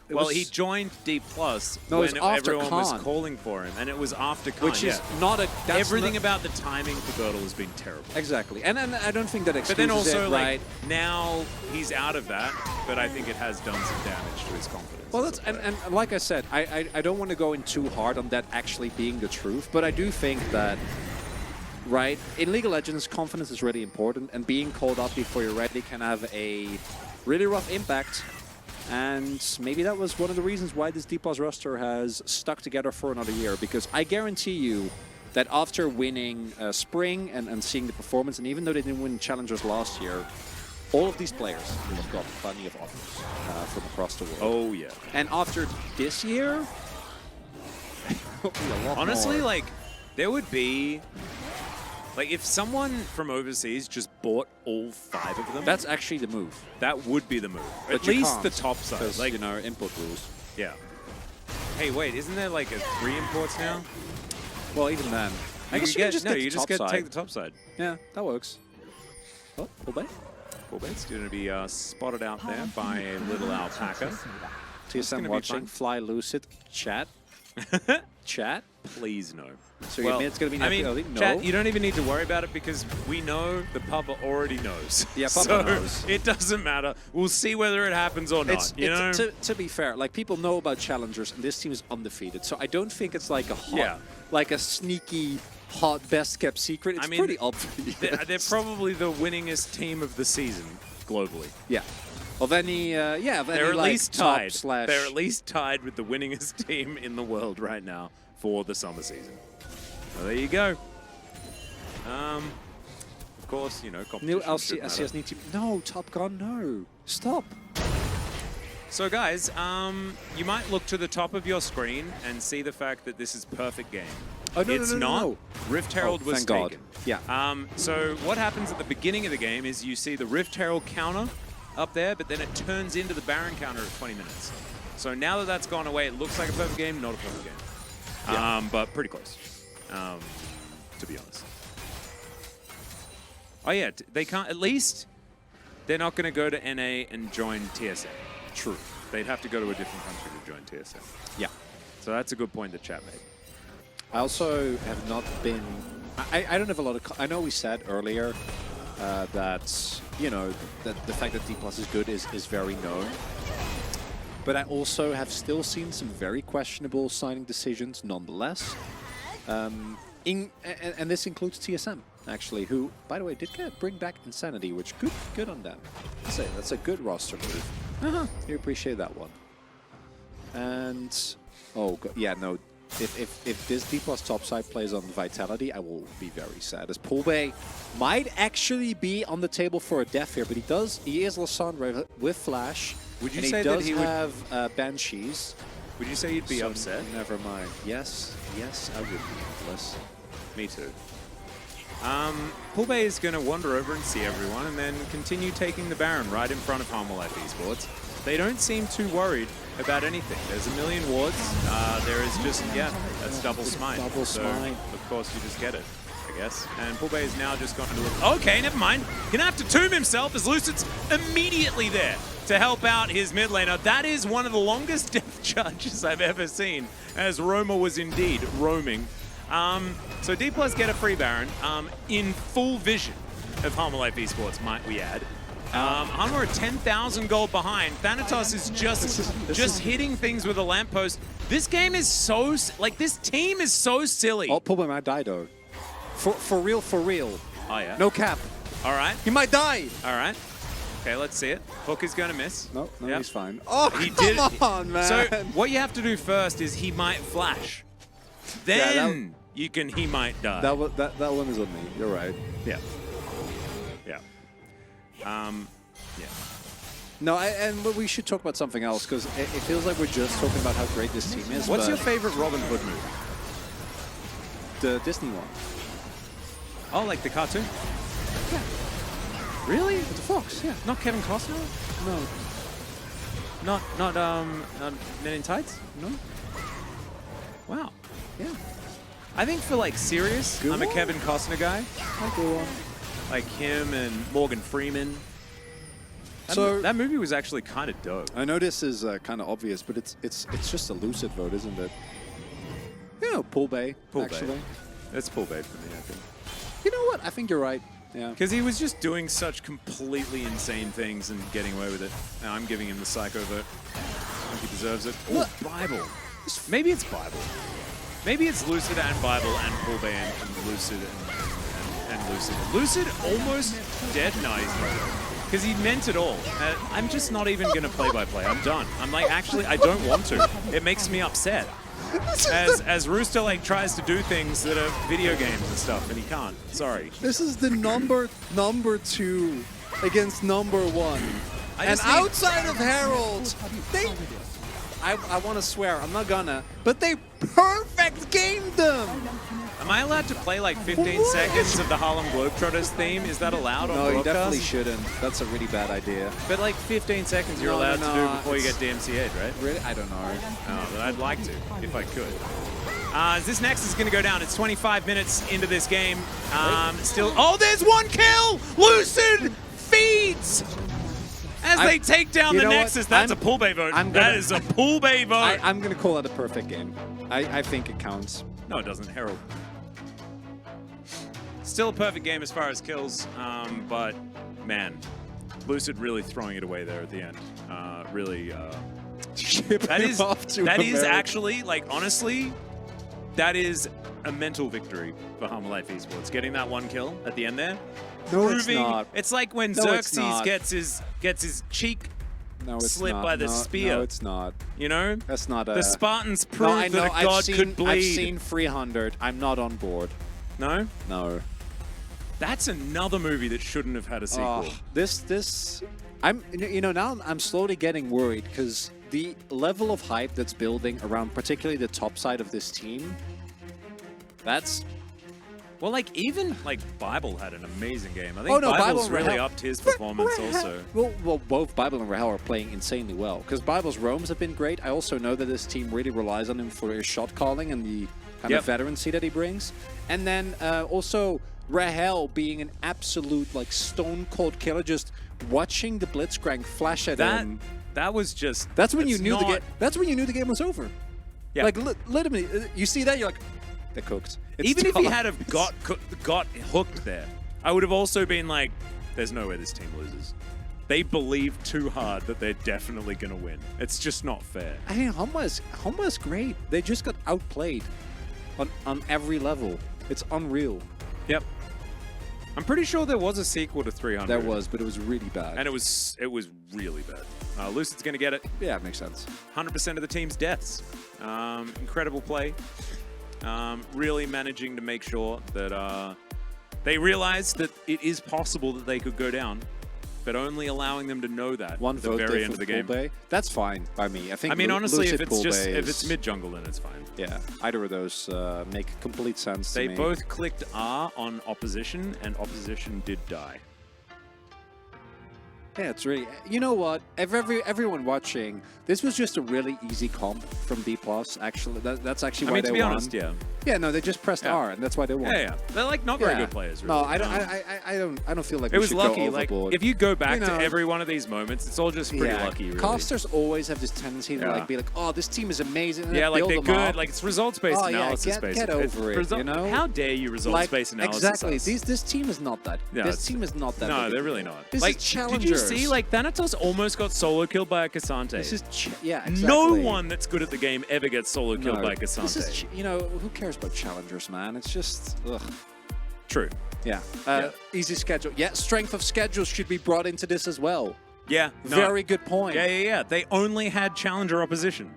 Well, he joined D+ No, when everyone was Khan. calling for him, and it was after Khan. Which is not a... Everything about the timing for Girdle has been terrible. Exactly. And I don't think that excuses But then also, it, like, right? now he's out of that, but I think it has done some damage to his confidence. Well, that's, and like I said, I don't want to go in too hard on that actually being the truth, but I do think that, right, in League of Legends, confidence is really important, and being called up before you're ready can have a really rough impact. And maybe that was one of the reasons why this D+ roster has stuck together for another year, because I guarantee you that after winning Spring and seeing the performance, and even though they didn't win Challengers last year, all of these players have got plenty of offers from across the world. Oh, yeah. And after this year, there'll be a lot honestly, more. like, there would be... Like, if someone from overseas just bought all 5 of them... That's actually the move. That would be the move. But At you least can't, the top side. because, Like, you know, import rules. yeah. Hey, wait, isn't there like 3 imports now? Well, even then. I guess you can just no, get you the just top get side. take the top side. Yeah, that works. Oh, full bait. Full bait's going to be spotted out there by a little alpaca. TSM gonna be watching, fun. fly lucid, chat. Chat? Please no. So you mean it's going to be I mean, no? chat, you don't even need to worry about it because we know the Papa already knows. Yeah, Papa so knows. It doesn't matter. We'll see whether it happens or not. You know? To be fair, like people know about challengers, and this team is undefeated. So I don't think it's like a hot, like a sneaky, hot, best kept secret. It's I mean, pretty obvious. They're probably the winningest team of the season globally. Yeah. Of any, of any They're at like, least top tied. slash. They're at least tied with the winningest team in the world right now for the summer season. So there you go. Of course, you know, New competition LCS need to. No, Top Gun, no. Stop. So guys, you might look to the top of your screen and see the fact that this is perfect game. Oh, no, It's no, no, not. no. Rift Herald was thank God. taken. Yeah. So what happens at the beginning of the game is you see the Rift Herald counter up there, but then it turns into the Baron counter at 20 minutes. So now that that's gone away, it looks like a perfect game, not a perfect game. Yeah. But pretty close, to be honest. Oh yeah, they can't, at least they're not going to go to NA and join TSM. True. They'd have to go to a different country to join TSM. Yeah. So that's a good point that chat made. I also have not been. I don't have a lot of. I know we said earlier that you know that the fact that D+ is good is very known. But I also have still seen some very questionable signing decisions, nonetheless. And this includes TSM actually, who, by the way, did bring back Insanity, which good on them. That's a good roster move. You appreciate that one. And oh God, yeah, no. If this D+ topside plays on Vitality, I will be very sad. As Poolbay might actually be on the table for a death here, but he is Lissandra with Flash. Would you and say he does that he would have Banshees? Would you say you'd be So upset? Never mind. Yes, I would be. Bless. Me too. Poolbay is going to wander over and see everyone and then continue taking the Baron right in front of Harmolife Esports. They don't seem too worried about anything. There's a million wards. There is just, that's double smite. Double smite. Of course, you just get it, I guess. And Poolbay is now just going to look. Okay, never mind. Gonna have to tomb himself as Lucid's immediately there to help out his mid laner. That is one of the longest death charges I've ever seen, as Roma was indeed roaming. So D+ get a free Baron in full vision of Harmolife Esports, might we add. Hanwha are 10,000 gold behind. Thanatos is just hitting things with a lamppost. This game is so, like, this team is so silly. Oh, Poolbay might die though. For real, for real. Oh yeah. No cap. All right. He might die. All right. Okay, let's see it. Hook is going to miss. No, Yep. he's fine. Oh, He come did. on, man. So what you have to do first is he might flash. Then you can he might die. That one is on me. You're right. Yeah. Yeah. Yeah. No, and we should talk about something else, because it feels like we're just talking about how great this team is. What's but your favorite Robin Hood movie? The Disney one. Oh, like the cartoon? Yeah. Really? With the fox, yeah. Not Kevin Costner? No. Not Men in Tights? No? Wow. Yeah. I think for like serious, Good I'm a one. Kevin Costner guy. I'll go on. Like him and Morgan Freeman. So that movie was actually kind of dope. I know this is kind of obvious, but it's just a lucid vote, isn't it? You know, Pool Bay, actually. It's Pool Bay for me, I think. You know what? I think you're right. Yeah. Because he was just doing such completely insane things and getting away with it. Now I'm giving him the psycho vote. I think he deserves it. Oh, Bible. Maybe it's Bible. Maybe it's Lucid and Bible and Pool Bay and Lucid and Lucid. Lucid almost dead. No, he's not. Because he meant it all. I'm just not even going to play-by-play. I'm done. I'm like, actually, I don't want to. It makes me upset. As Rooster like tries to do things that are video games and stuff, and he can't. Sorry. This is the number 2 against number 1. And outside of Herald, I want to swear, I'm not gonna, but they perfect gamed them! Am I allowed to play like 15 seconds of the Harlem Globetrotters theme? Is that allowed on broadcast? No, you definitely shouldn't. That's a really bad idea. But like 15 seconds you're allowed to do before you get DMCA'd, right? Really? I don't know. Oh, but I'd like to, if I could. This next is going to go down. It's 25 minutes into this game. Still, oh, there's one kill! Lucid feeds! As they take down the Nexus, that's a Pool Bay vote. That is a Pool Bay vote. I'm going to call that a perfect game. I think it counts. No, it doesn't. Herald. Still a perfect game as far as kills, but man, Lucid really throwing it away there at the end. Really, that is actually, like, honestly, that is a mental victory for Harlem Life Esports. Getting that one kill at the end there. No, it's not. It's like when Xerxes gets his cheek slit by the spear. No, it's not. You know? That's not a... The Spartans proved that a god could bleed. I've seen 300. I'm not on board. No? No. That's another movie that shouldn't have had a sequel. Now I'm slowly getting worried because the level of hype that's building around particularly the top side of this team, that's... Well, like, even, like, Bible had an amazing game. I think Bible's really upped his performance also. Well, both Bible and Rahel are playing insanely well. Because Bible's roams have been great. I also know that this team really relies on him for his shot calling and the kind of veterancy that he brings. And then also Rahel being an absolute, like, stone-cold killer, just watching the Blitzcrank flash at him. That was just... That's when you knew the game was over. Yeah. Like, literally, you see that, you're like, they're cooked. Even if he had have got hooked there, I would have also been like, there's no way this team loses. They believe too hard that they're definitely going to win. It's just not fair. I mean, Humma's great. They just got outplayed on every level. It's unreal. Yep. I'm pretty sure there was a sequel to 300. There was, but it was really bad. And it was really bad. Lucid's going to get it. Yeah, it makes sense. 100% of the team's deaths. Incredible play. Really managing to make sure that they realized that it is possible that they could go down, but only allowing them to know that at the very end of the game. Bay, that's fine by me. I mean, honestly, if it's mid jungle, then it's fine. Yeah, either of those make complete sense to me. They both clicked R on opposition, and opposition did die. Yeah, it's really... You know what? Everyone watching, this was just a really easy comp from B+, actually. That's actually why they won. To be honest, yeah. Yeah, no, they just pressed R, and that's why they won. Yeah. They're, like, not very good players, really. No, I don't feel like it we was should lucky. go overboard. Like, if you go back to every one of these moments, it's all just pretty lucky, really. Casters always have this tendency to, like, be like, oh, this team is amazing. And like, they're good. Like, it's results-based analysis, basically. Get over it, you know? How dare you results-based analysis? Exactly. This team is not that. This team is not that. No, they're really not. This is challengers. Did you see, like, Thanatos almost got solo killed by a Cassante? This is, exactly. No one that's good at the game ever gets solo killed by a Cassante. This is, who cares about challengers, man? It's just, ugh. True. Yeah. Easy schedule. Yeah, strength of schedule should be brought into this as well. Yeah. Very good point. Yeah. They only had challenger opposition.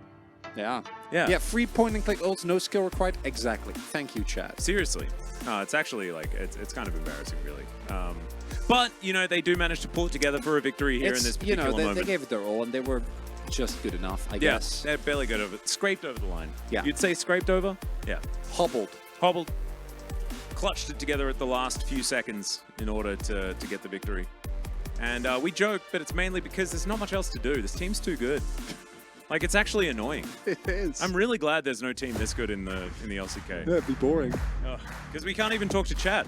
Yeah. Yeah, free point and click ults, no skill required. Exactly. Thank you, chat. Seriously. It's actually, like, it's kind of embarrassing, really. But, they do manage to pull it together for a victory here in this particular moment. They gave it their all, and they were just good enough, I guess. Yeah, they're barely good over it. Scraped over the line. Yeah. You'd say scraped over? Yeah. Hobbled. Clutched it together at the last few seconds in order to get the victory. And we joke, but it's mainly because there's not much else to do. This team's too good. Like, it's actually annoying. It is. I'm really glad there's no team this good in the LCK. Yeah, it'd be boring. Because we can't even talk to chat.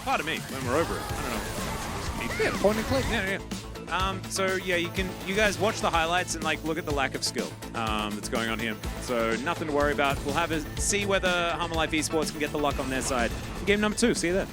Pardon me, when we're over it. I don't know. Yeah, point and click. Yeah. So yeah, you guys watch the highlights and like look at the lack of skill that's going on here. So nothing to worry about. We'll have a see whether Harmon Life Esports can get the luck on their side. Game number 2. See you then.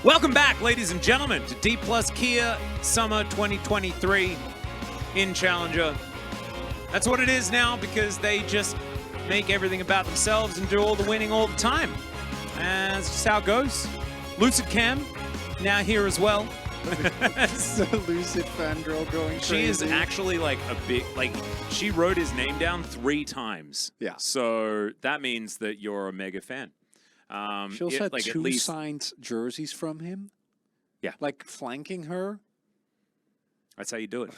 Welcome back, ladies and gentlemen, to D+ Kia Summer 2023 in Challenger. That's what it is now because they just make everything about themselves and do all the winning all the time. And that's just how it goes. Lucid Cam, now here as well. The Lucid fangirl going crazy. She is actually like a big, like, she wrote his name down 3 times. Yeah. So that means that you're a mega fan. She also had like 2 signed jerseys from him. Yeah. Like flanking her. That's how you do it.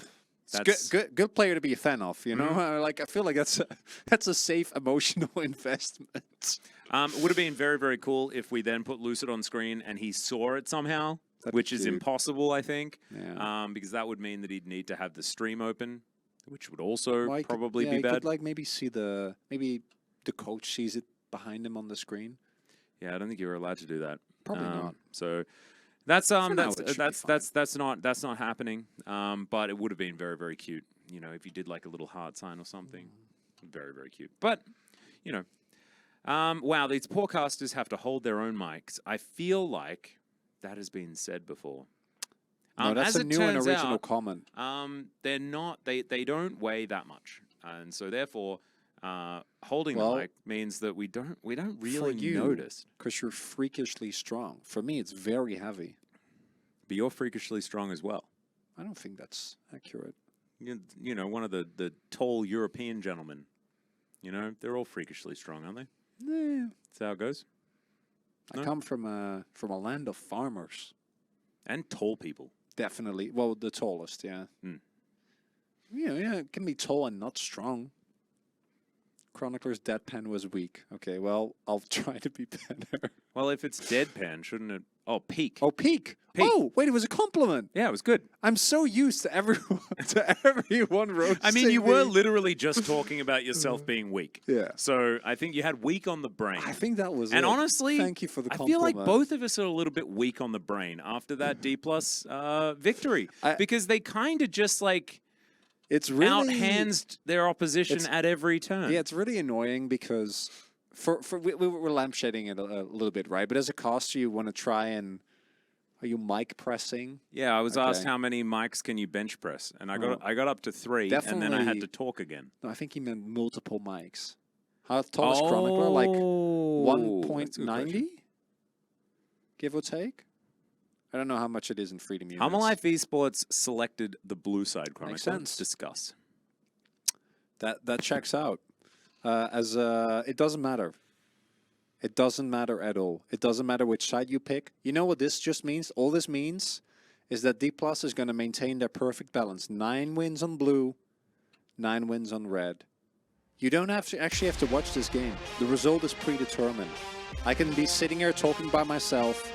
That's good player to be a fan of, you know? Like, I feel like that's a safe emotional investment. It would have been very, very cool if we then put Lucid on screen and he saw it somehow, which is impossible, I think. Yeah. Because that would mean that he'd need to have the stream open, which would also probably be bad. Could, like, maybe see maybe the coach sees it behind him on the screen. Yeah, I don't think you were allowed to do that. Probably not. So that's not happening. But it would have been very, very cute. You know, if you did like a little heart sign or something, very, very cute. But you know, wow, these podcasters have to hold their own mics. I feel like that has been said before. No, that's a new and original comment. They're not. They don't weigh that much, and so therefore. Holding the mic means that we don't really notice. Because you're freakishly strong. For me, it's very heavy. But you're freakishly strong as well. I don't think that's accurate. You know, one of the tall European gentlemen. You know, they're all freakishly strong, aren't they? Yeah. That's how it goes. I come from a land of farmers. And tall people. Definitely. Well, the tallest, yeah. Yeah, it can be tall and not strong. Chronicler's deadpan was weak. Okay, well, I'll try to be better. Well, if it's deadpan, shouldn't it? Oh, peak. Oh, peak. Oh, wait, it was a compliment. Yeah, it was good. I'm so used to everyone roasting I mean, you me. were literally just talking about yourself being weak. Yeah. So I think you had weak on the brain. I think that was And honestly, thank you for the compliment. I feel like both of us are a little bit weak on the brain after that D+ victory. Because they kind of just like... It's really outhands their opposition at every turn. Yeah, it's really annoying because we were lampshading it a little bit, right? But as a caster, you want to try and are you mic pressing? Yeah, I was asked how many mics can you bench press, and I got up to 3, and then I had to talk again. No, I think he meant multiple mics. How tall is Chronicler? Like that's a good 1.90, give or take. I don't know how much it is in freedom units. Life Esports selected the blue side, Chronicler. Makes sense. Let's discuss. That checks out. It doesn't matter. It doesn't matter at all. It doesn't matter which side you pick. You know what this just means? All this means is that D+ is going to maintain their perfect balance. 9 wins on blue, 9 wins on red. You don't actually have to watch this game. The result is predetermined. I can be sitting here talking by myself.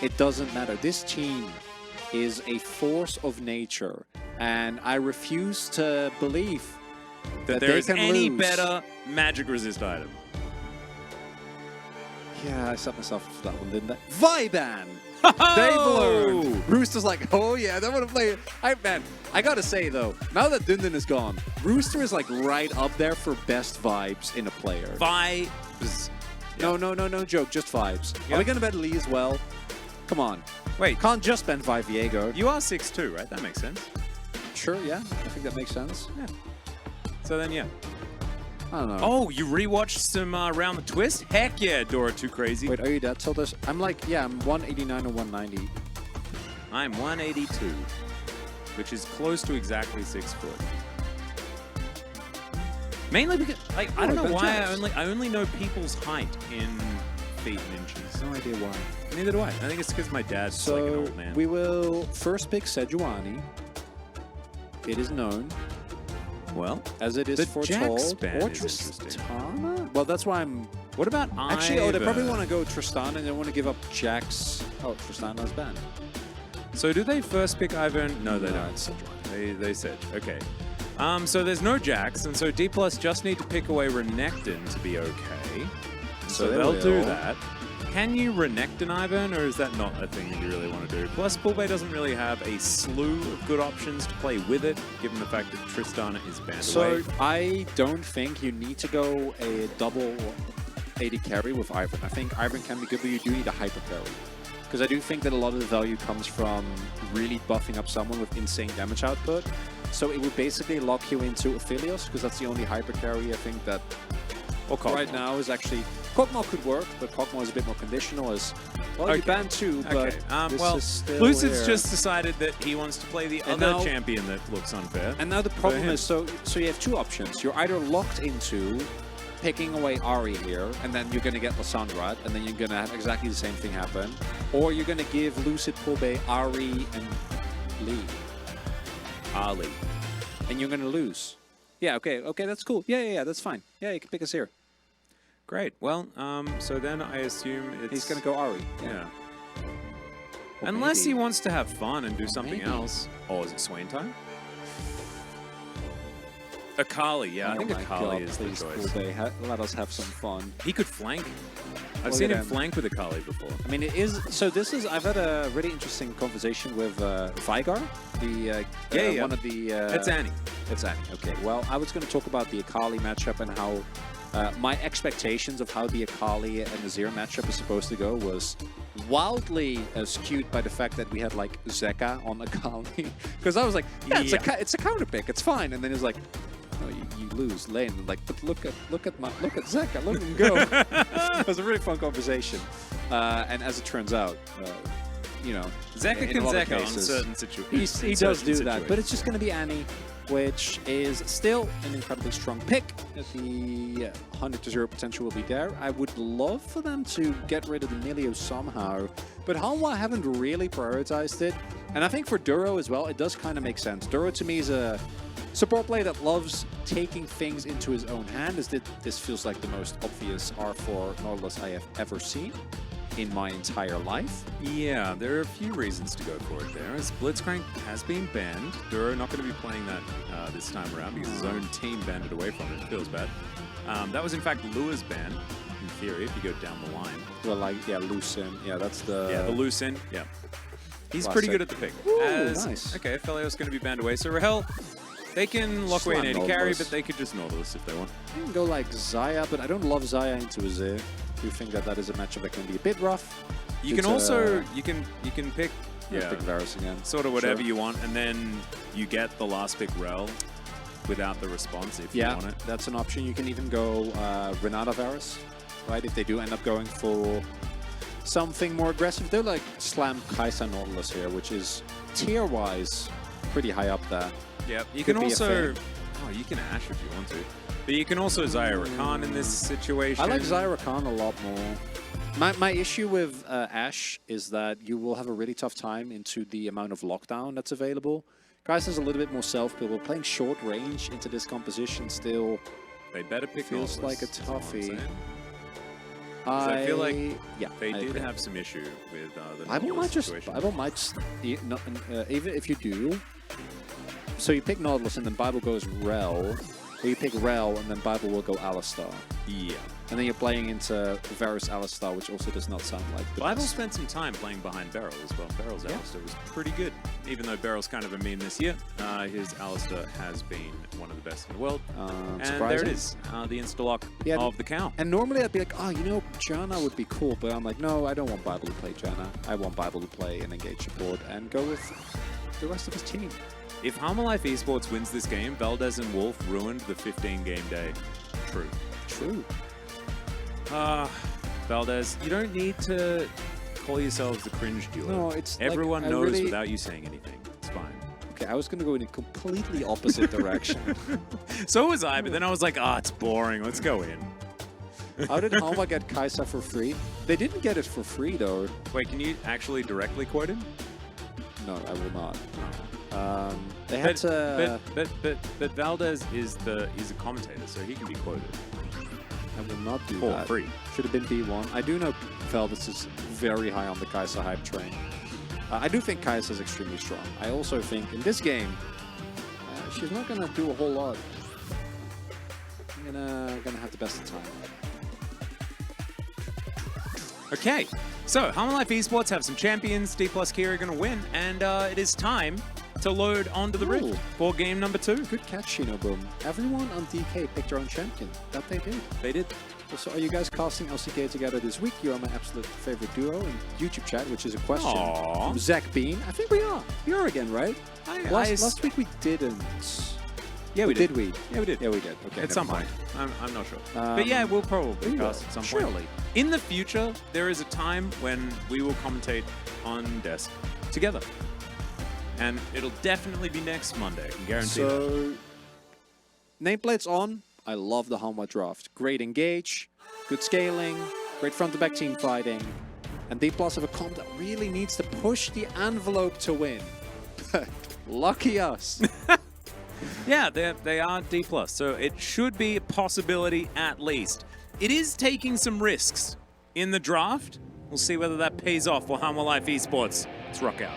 It doesn't matter. This team is a force of nature, and I refuse to believe that there is any lose. better magic resist item. Yeah, I set myself up for that one, didn't I? Viban! They've learned. Rooster's like, oh yeah, I want to play it. Man, I gotta say though, now that Dundun is gone, Rooster is like right up there for best vibes in a player. Vibes. No joke, just vibes. Yep. Are we gonna bet Lee as well? Come on. Wait. Can't just ban 5 Viego. You are 6'2", right? That makes sense. Sure, yeah. I think that makes sense. Yeah. So then, yeah. I don't know. Oh, you rewatched some Round the Twist? Heck yeah, Dora Too Crazy. Wait, are you dead till this? I'm like, yeah, I'm 189 or 190. I'm 182, which is close to exactly 6 foot. Mainly because, like, I don't know why I only know people's height in feet and inches. No idea why. Neither do I. I think it's because my dad's like an old man. We will first pick Sejuani. It is known. Well, as it is the foretold. ban Or is Tristana? Well, that's why I'm... What about Actually, oh, they probably want to go Tristana and they want to give up Jax. Oh, Tristana's banned. So do they first pick Ivan? No, they No, don't. it's Sejuani. They said, okay. So there's no Jax, and so D+ just need to pick away Renekton to be okay. So they'll do that. Can you Renekton Ivan, or is that not a thing that you really want to do? Plus, Poolbay doesn't really have a slew of good options to play with it, given the fact that Tristana is banned away. So I don't think you need to go a double AD carry with Ivan. I think Ivan can be good, but you do need a hyper carry. Because I do think that a lot of the value comes from really buffing up someone with insane damage output. So it would basically lock you into Aphelios, because that's the only hyper carry I think that right now is actually... Kog'Maw could work, but Kog'Maw is a bit more conditional as... Well, you banned 2, but well, is still Lucid's here. just decided that he wants to play the other champion that looks unfair. And now the problem is, so you have 2 options. You're either locked into picking away Ahri here, and then you're going to get Lissandra, and then you're going to have exactly the same thing happen. Or you're going to give Lucid, Poolbay, Ahri, and Lee. Ali. And you're going to lose. Yeah, okay, that's cool. Yeah, that's fine. Yeah, you can pick us here. Great. Well, so then I assume it's... He's going to go Ahri. Yeah. Or unless maybe. he wants to have fun and do something maybe. else. Oh, is it Swain time? Akali, yeah. I think Akali is the choice. Let us have some fun. He could flank. I've seen him flank with Akali before. I mean, it is... So this is... I've had a really interesting conversation with Vigar, the... one of the... It's Annie. It's Annie, okay. Well, I was going to talk about the Akali matchup and how my expectations of how the Akali and Azir matchup is supposed to go was wildly skewed by the fact that we had, like, Zeka on Akali. Because I was like, yeah, it's a counter pick, it's fine. And then he's like... No, you lose lane. Like, but look at Zeka, look at him go. It was a really fun conversation, and as it turns out, you know, Zeka can Zeka on certain situations. He does do that, but it's just going to be Annie, which is still an incredibly strong pick. The 100-0 potential will be there. I would love for them to get rid of the Nilio somehow, but Hanwha haven't really prioritized it. And I think for Duro as well, it does kind of make sense. Duro to me is a support player that loves taking things into his own hand, as this feels like the most obvious R4 Nautilus I have ever seen in my entire life. Yeah, there are a few reasons to go for it there. As Blitzcrank has been banned, Duro not going to be playing that this time around because his own team banned it away from him. It feels bad. That was in fact Lua's ban, in theory, if you go down the line. Well, like, yeah, Lucin. Yeah, that's the... Yeah, the Lucin. Yeah. He's pretty good at the pick. Ooh, nice. Okay, Felios going to be banned away. So Rahel... They can lock away an AD carry, but they could just Nautilus if they want. You can go like Xayah, but I don't love Xayah into Azir. I do think that is a matchup that can be a bit rough. You can also you can pick pick Varus again. Sort of whatever you want, and then you get the last pick Rel. without the response if you want it. That's an option. You can even go Renata Varus, right? If they do end up going for something more aggressive. They're like slam Kai'Sa Nautilus here, which is tier-wise pretty high up there. Yep. You can also... Oh, you can Ashe if you want to. But you can also Zyra Khan in this situation. I like Zyra Khan a lot more. My issue with Ashe is that you will have a really tough time into the amount of lockdown that's available. Kai'Sa's a little bit more self-build. We're playing short range into this composition still. They better pick feels Nautilus, like a toughie. I feel like they did have some issue with the Bible might situation. Bible might just, even if you do, so you pick Nautilus and then Bible goes Rel, or you pick Rel and then Bible will go Alistar. Yeah. And then you're playing into Varus Alistar, which also does not sound like the Bible best. spent some time playing behind Beryl as well. Beryl's Alistar was pretty good. Even though Beryl's kind of a meme this year, his Alistar has been one of the best in the world. And there it is, the insta-lock of the cow. And normally I'd be like, oh, you know, Janna would be cool, but I'm like, no, I don't want Bible to play Janna. I want Bible to play and engage support and go with the rest of his team. If Harmalife Esports wins this game, Valdez and Wolf ruined the 15-game day. True. True. Valdez, you don't need to call yourselves the cringe duo. No, it's everyone like, knows without you saying anything. It's fine. Okay, I was going to go in a completely opposite direction. So was I, but then I was like, it's boring. Let's go in. How did Halma get Kai'Sa for free? They didn't get it for free, though. Wait, can you actually directly quote him? No, I will not. They had to... But Valdez is a commentator, so he can be quoted. I will not do for that. Free. Should have been B1. I do know Valdez is very high on the Kai'Sa hype train. I do think Kai'Sa is extremely strong. I also think in this game, she's not going to do a whole lot. I'm gonna have the best of time. Okay, so Harmalife Esports have some champions. D+ Kira are going to win, and it is time to load onto the Rift for game number 2. Good catch, Shinoboom. Everyone on DK picked their own champion. That they did. They did. So are you guys casting LCK together this week? You are my absolute favorite duo in YouTube chat, which is a question from Zach Bean. I think we are. We are again, right? Last week we didn't. Yeah, we did. Did we? Yeah, we did. Yeah, we did. Okay. At some point. I'm not sure. But yeah, we'll probably cast at some point. Surely. In the future, there is a time when we will commentate on desk together. And it'll definitely be next Monday, I can guarantee that. So, nameplates on. I love the Halma draft. Great engage, good scaling, great front-to-back team fighting. And D+ have a comp that really needs to push the envelope to win. Lucky us. Yeah, they are D+, so it should be a possibility at least. It is taking some risks in the draft. We'll see whether that pays off for Harmalife Esports. Let's rock out.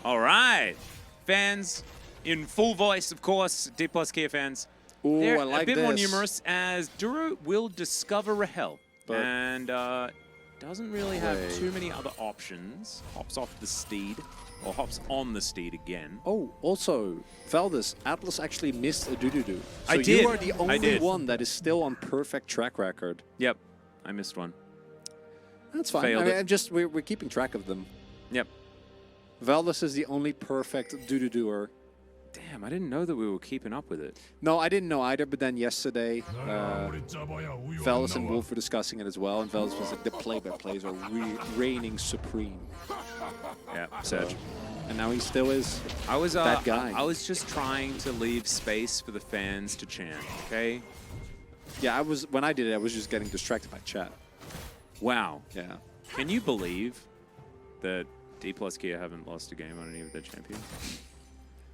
All right, fans in full voice, of course, D+ Kia fans. Ooh, They're I like a bit this. more numerous as Duro will discover Rahel and doesn't really have too many other options. Hops off the steed, or hops on the steed again. Oh, also, Valdez, Atlas actually missed a Dududu. So I did. You are the only one that is still on perfect track record. Yep, I missed one. That's fine. Failed it. We're keeping track of them. Yep. Valdez is the only perfect Dududuer. Damn, I didn't know that we were keeping up with it. No, I didn't know either, but then yesterday, Valdez and Wolf were discussing it as well, and Valdez was like, the play-by-plays are reigning supreme. Yeah, Serge. And now he still is that guy. I was just trying to leave space for the fans to chant, okay? Yeah, when I did it, I was just getting distracted by chat. Wow. Yeah. Can you believe that D+ Kia haven't lost a game on any of their champions?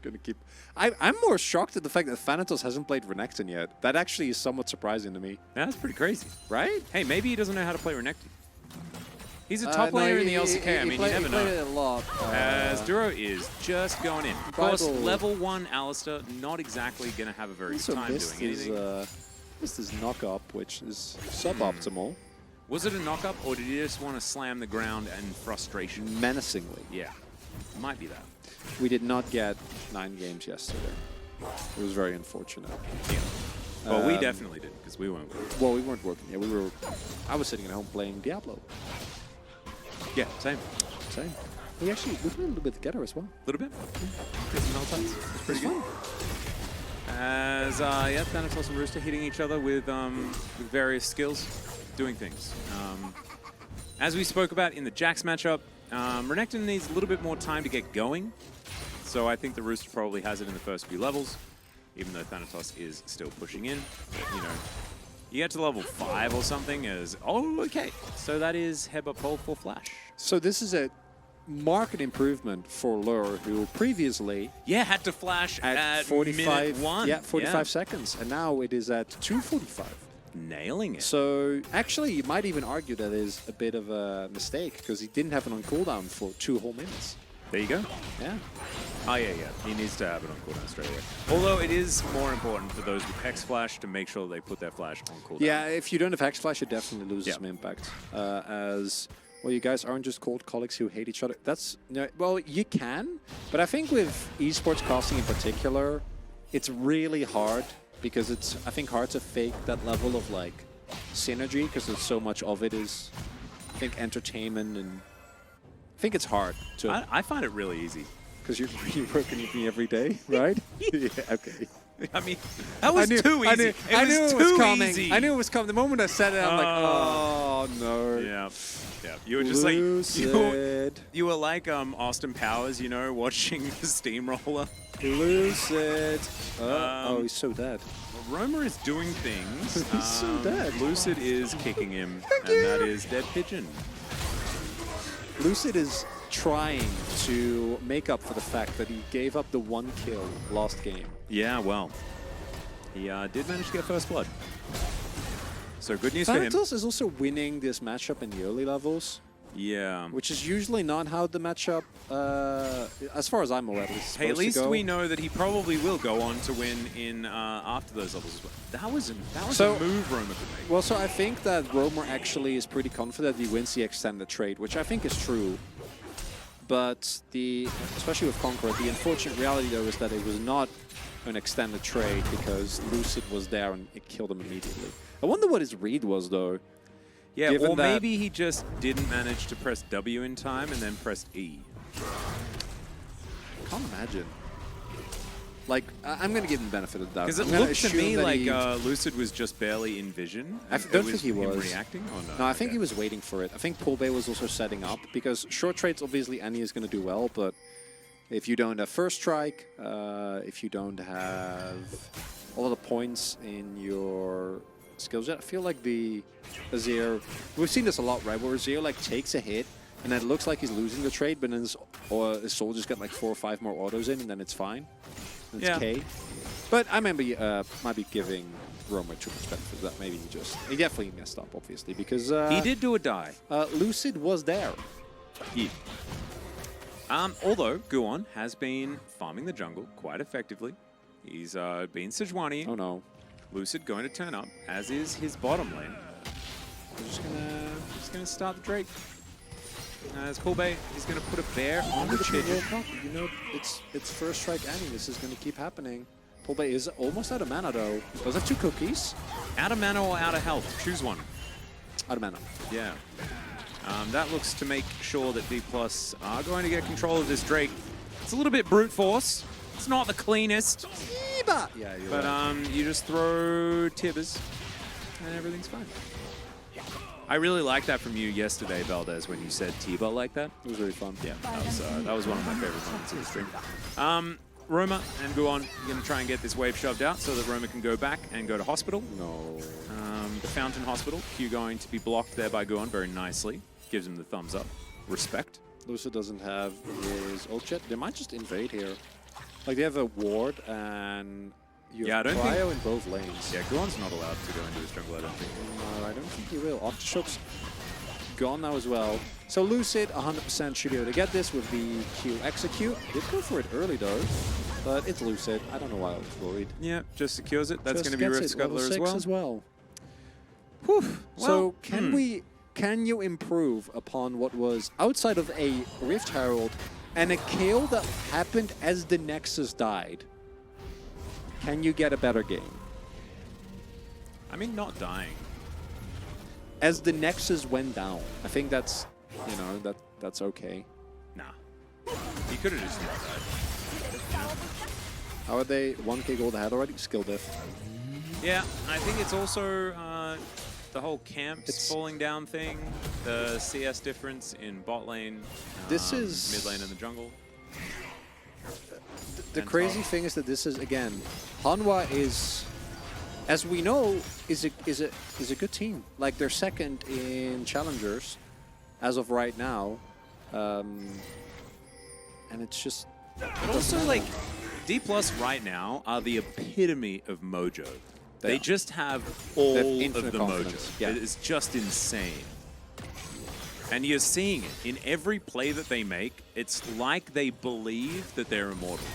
Gonna keep. I'm more shocked at the fact that Thanatos hasn't played Renekton yet. That actually is somewhat surprising to me. That's pretty crazy, right? Hey, maybe he doesn't know how to play Renekton. He's a top player in the LCK. I mean, you never know. He played it a lot. As Duro is just going in. Of course, level 1 Alistar, not exactly going to have a very good time doing anything. This is knock-up, which is suboptimal. Was it a knock-up, or did he just want to slam the ground and frustration? Menacingly. Yeah, might be that. We did not get 9 games yesterday. It was very unfortunate. Yeah. Well, we definitely didn't, because we weren't working. Well, we weren't working. Yeah, I was sitting at home playing Diablo. Yeah, same. Same. We played a little bit together as well. A little bit. Did some times. It's pretty good. As yeah, Thanatos and Rooster hitting each other with various skills, doing things. As we spoke about in the Jax matchup, Renekton needs a little bit more time to get going. So I think the Rooster probably has it in the first few levels, even though Thanatos is still pushing in. But, you know, you get to level 5 or something as, oh, okay. So that is headbutt pole for Flash. So this is a marked improvement for Lure, who previously had to flash at 45, minute 1. Yeah, 45 seconds, and now it is at 2:45. Nailing it. So actually, you might even argue that is a bit of a mistake because he didn't have it on cooldown for 2 whole minutes. There you go. Yeah. Oh, yeah. He needs to have it on cooldown straight away. Although it is more important for those with X Flash to make sure they put their Flash on cooldown. Yeah, if you don't have X Flash, it definitely loses some impact. As well, you guys aren't just cold colleagues who hate each other. That's well, you can, but I think with esports casting in particular, it's really hard because it's I think hard to fake that level of like synergy because there's so much of it is I think entertainment and I think it's hard to. I find it really easy. Because you're working with me every day, right? Yeah, okay. I mean, that was too easy. I knew it was coming. Easy. I knew it was coming. The moment I said it, I'm like, oh no. Yeah. You were just Lucid. like you were like Austin Powers, you know, watching the steamroller. Lucid. Oh, he's so dead. Roma is doing things. He's so dead. Lucid is kicking him, and that is Dead Pigeon. Lucid is trying to make up for the fact that he gave up the 1 kill last game. Yeah, well, he did manage to get first blood. So good news for him. Thanatos is also winning this matchup in the early levels. Yeah. Which is usually not how the matchup, as far as I'm aware, at least. Hey, at least we know that he probably will go on to win in after those levels as well. That was a move Roma could make. Well, so I think that Roma actually is pretty confident he wins the extended trade, which I think is true. But especially with Conqueror, the unfortunate reality though is that it was not an extended trade because Lucid was there and it killed him immediately. I wonder what his read was though. Yeah, or maybe he just didn't manage to press W in time and then pressed E. I can't imagine. Like, I'm going to give him the benefit of the doubt. Because it looked to me like Lucid was just barely in vision. I don't think he was. Reacting? Oh, no, no, I think he was waiting for it. I think Pool Bay was also setting up because short trades, obviously, Annie is going to do well, but if you don't have first strike, if you don't have all of the points in your skills, I feel like the Azir, we've seen this a lot, right? Where Azir like takes a hit and then it looks like he's losing the trade, but then his soldiers get like 4 or 5 more autos in and then it's fine. It's K. But I remember might be giving Roma too much benefit for that. Maybe he definitely messed up, obviously, because he did do a die. Lucid was there. Yeah. Although Guon has been farming the jungle quite effectively. He's been Sejuani. Oh no. Lucid going to turn up, as is his bottom lane. We're just gonna start the Drake. As Poolbay is going to put a bear on the pigeon. You know, it's first strike Annie. This is going to keep happening. Poolbay is almost out of mana though. Does have 2 cookies. Out of mana or out of health? Choose one. Out of mana. Yeah. That looks to make sure that D+ are going to get control of this Drake. It's a little bit brute force. It's not the cleanest. Yeah, you're but right. You just throw Tibbers and everything's fine. I really liked that from you yesterday, Valdez, when you said T-Bot like that. It was really fun. Yeah, that was one of my favorite moments of the stream. Roma and Guon are going to try and get this wave shoved out so that Roma can go back and go to hospital. No. The Fountain Hospital. Q going to be blocked there by Guon very nicely. Gives him the thumbs up. Respect. Lucid doesn't have his ult yet. They might just invade here. Like, they have a ward and you have Cryo in both lanes. Yeah, Guon's not allowed to go into his jungle, I don't think. No, I don't think he will. Aftershock's gone now as well. So Lucid 100% should be able to get this with the Q execute. Did go for it early though, but it's Lucid. I don't know why I was worried. Yeah, just secures it. That's going to be Rift Scuttler as well. Whew. So can you improve upon what was outside of a Rift Herald and a kill that happened as the Nexus died? Can you get a better game? I mean, not dying. As the Nexus went down, I think that's, you know, that's okay. Nah. He could have just not died. How are they 1k gold ahead already? Skill diff. Yeah, I think it's also the whole camps falling down thing, the CS difference in bot lane, This is mid lane and the jungle. The crazy thing is that this is, again, Hanwha is, as we know, is a good team. Like, they're second in challengers as of right now, and it's just. But also, like, D+ right now are the epitome of mojo. They just have all of the mojo. Yeah. It is just insane. And you're seeing it in every play that they make. It's like they believe that they're immortal.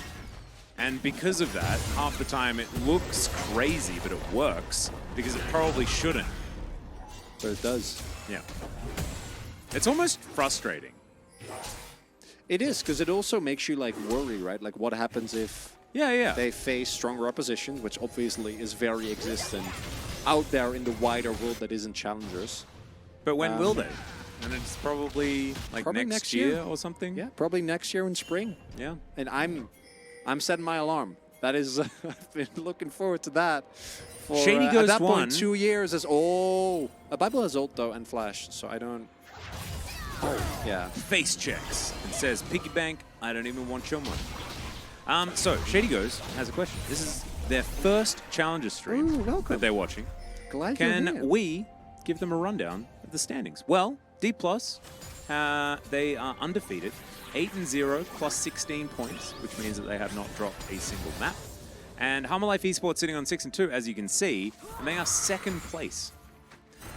And because of that, half the time it looks crazy, but it works because it probably shouldn't. So it does. Yeah. It's almost frustrating. It is, because it also makes you, like, worry, right? Like, what happens if they face stronger opposition, which obviously is very existent out there in the wider world that isn't challengers. But when will they? And it's probably like next year or something? Yeah, probably next year in spring. Yeah. And I'm setting my alarm. That is, I've been looking forward to that. For, Shady Ghost at that won. point, 2 years is, Bible has ult though and flash, so I don't. Oh, yeah. Face checks and says, Piggy Bank, I don't even want your money. So, Shady Ghost has a question. This is their first Challenger stream that they're watching. Glad you're here. Can we give them a rundown of the standings? Well, D+, they are undefeated. 8-0 plus 16 points, which means that they have not dropped a single map. And Hummer Life Esports sitting on 6-2, as you can see, and they are second place.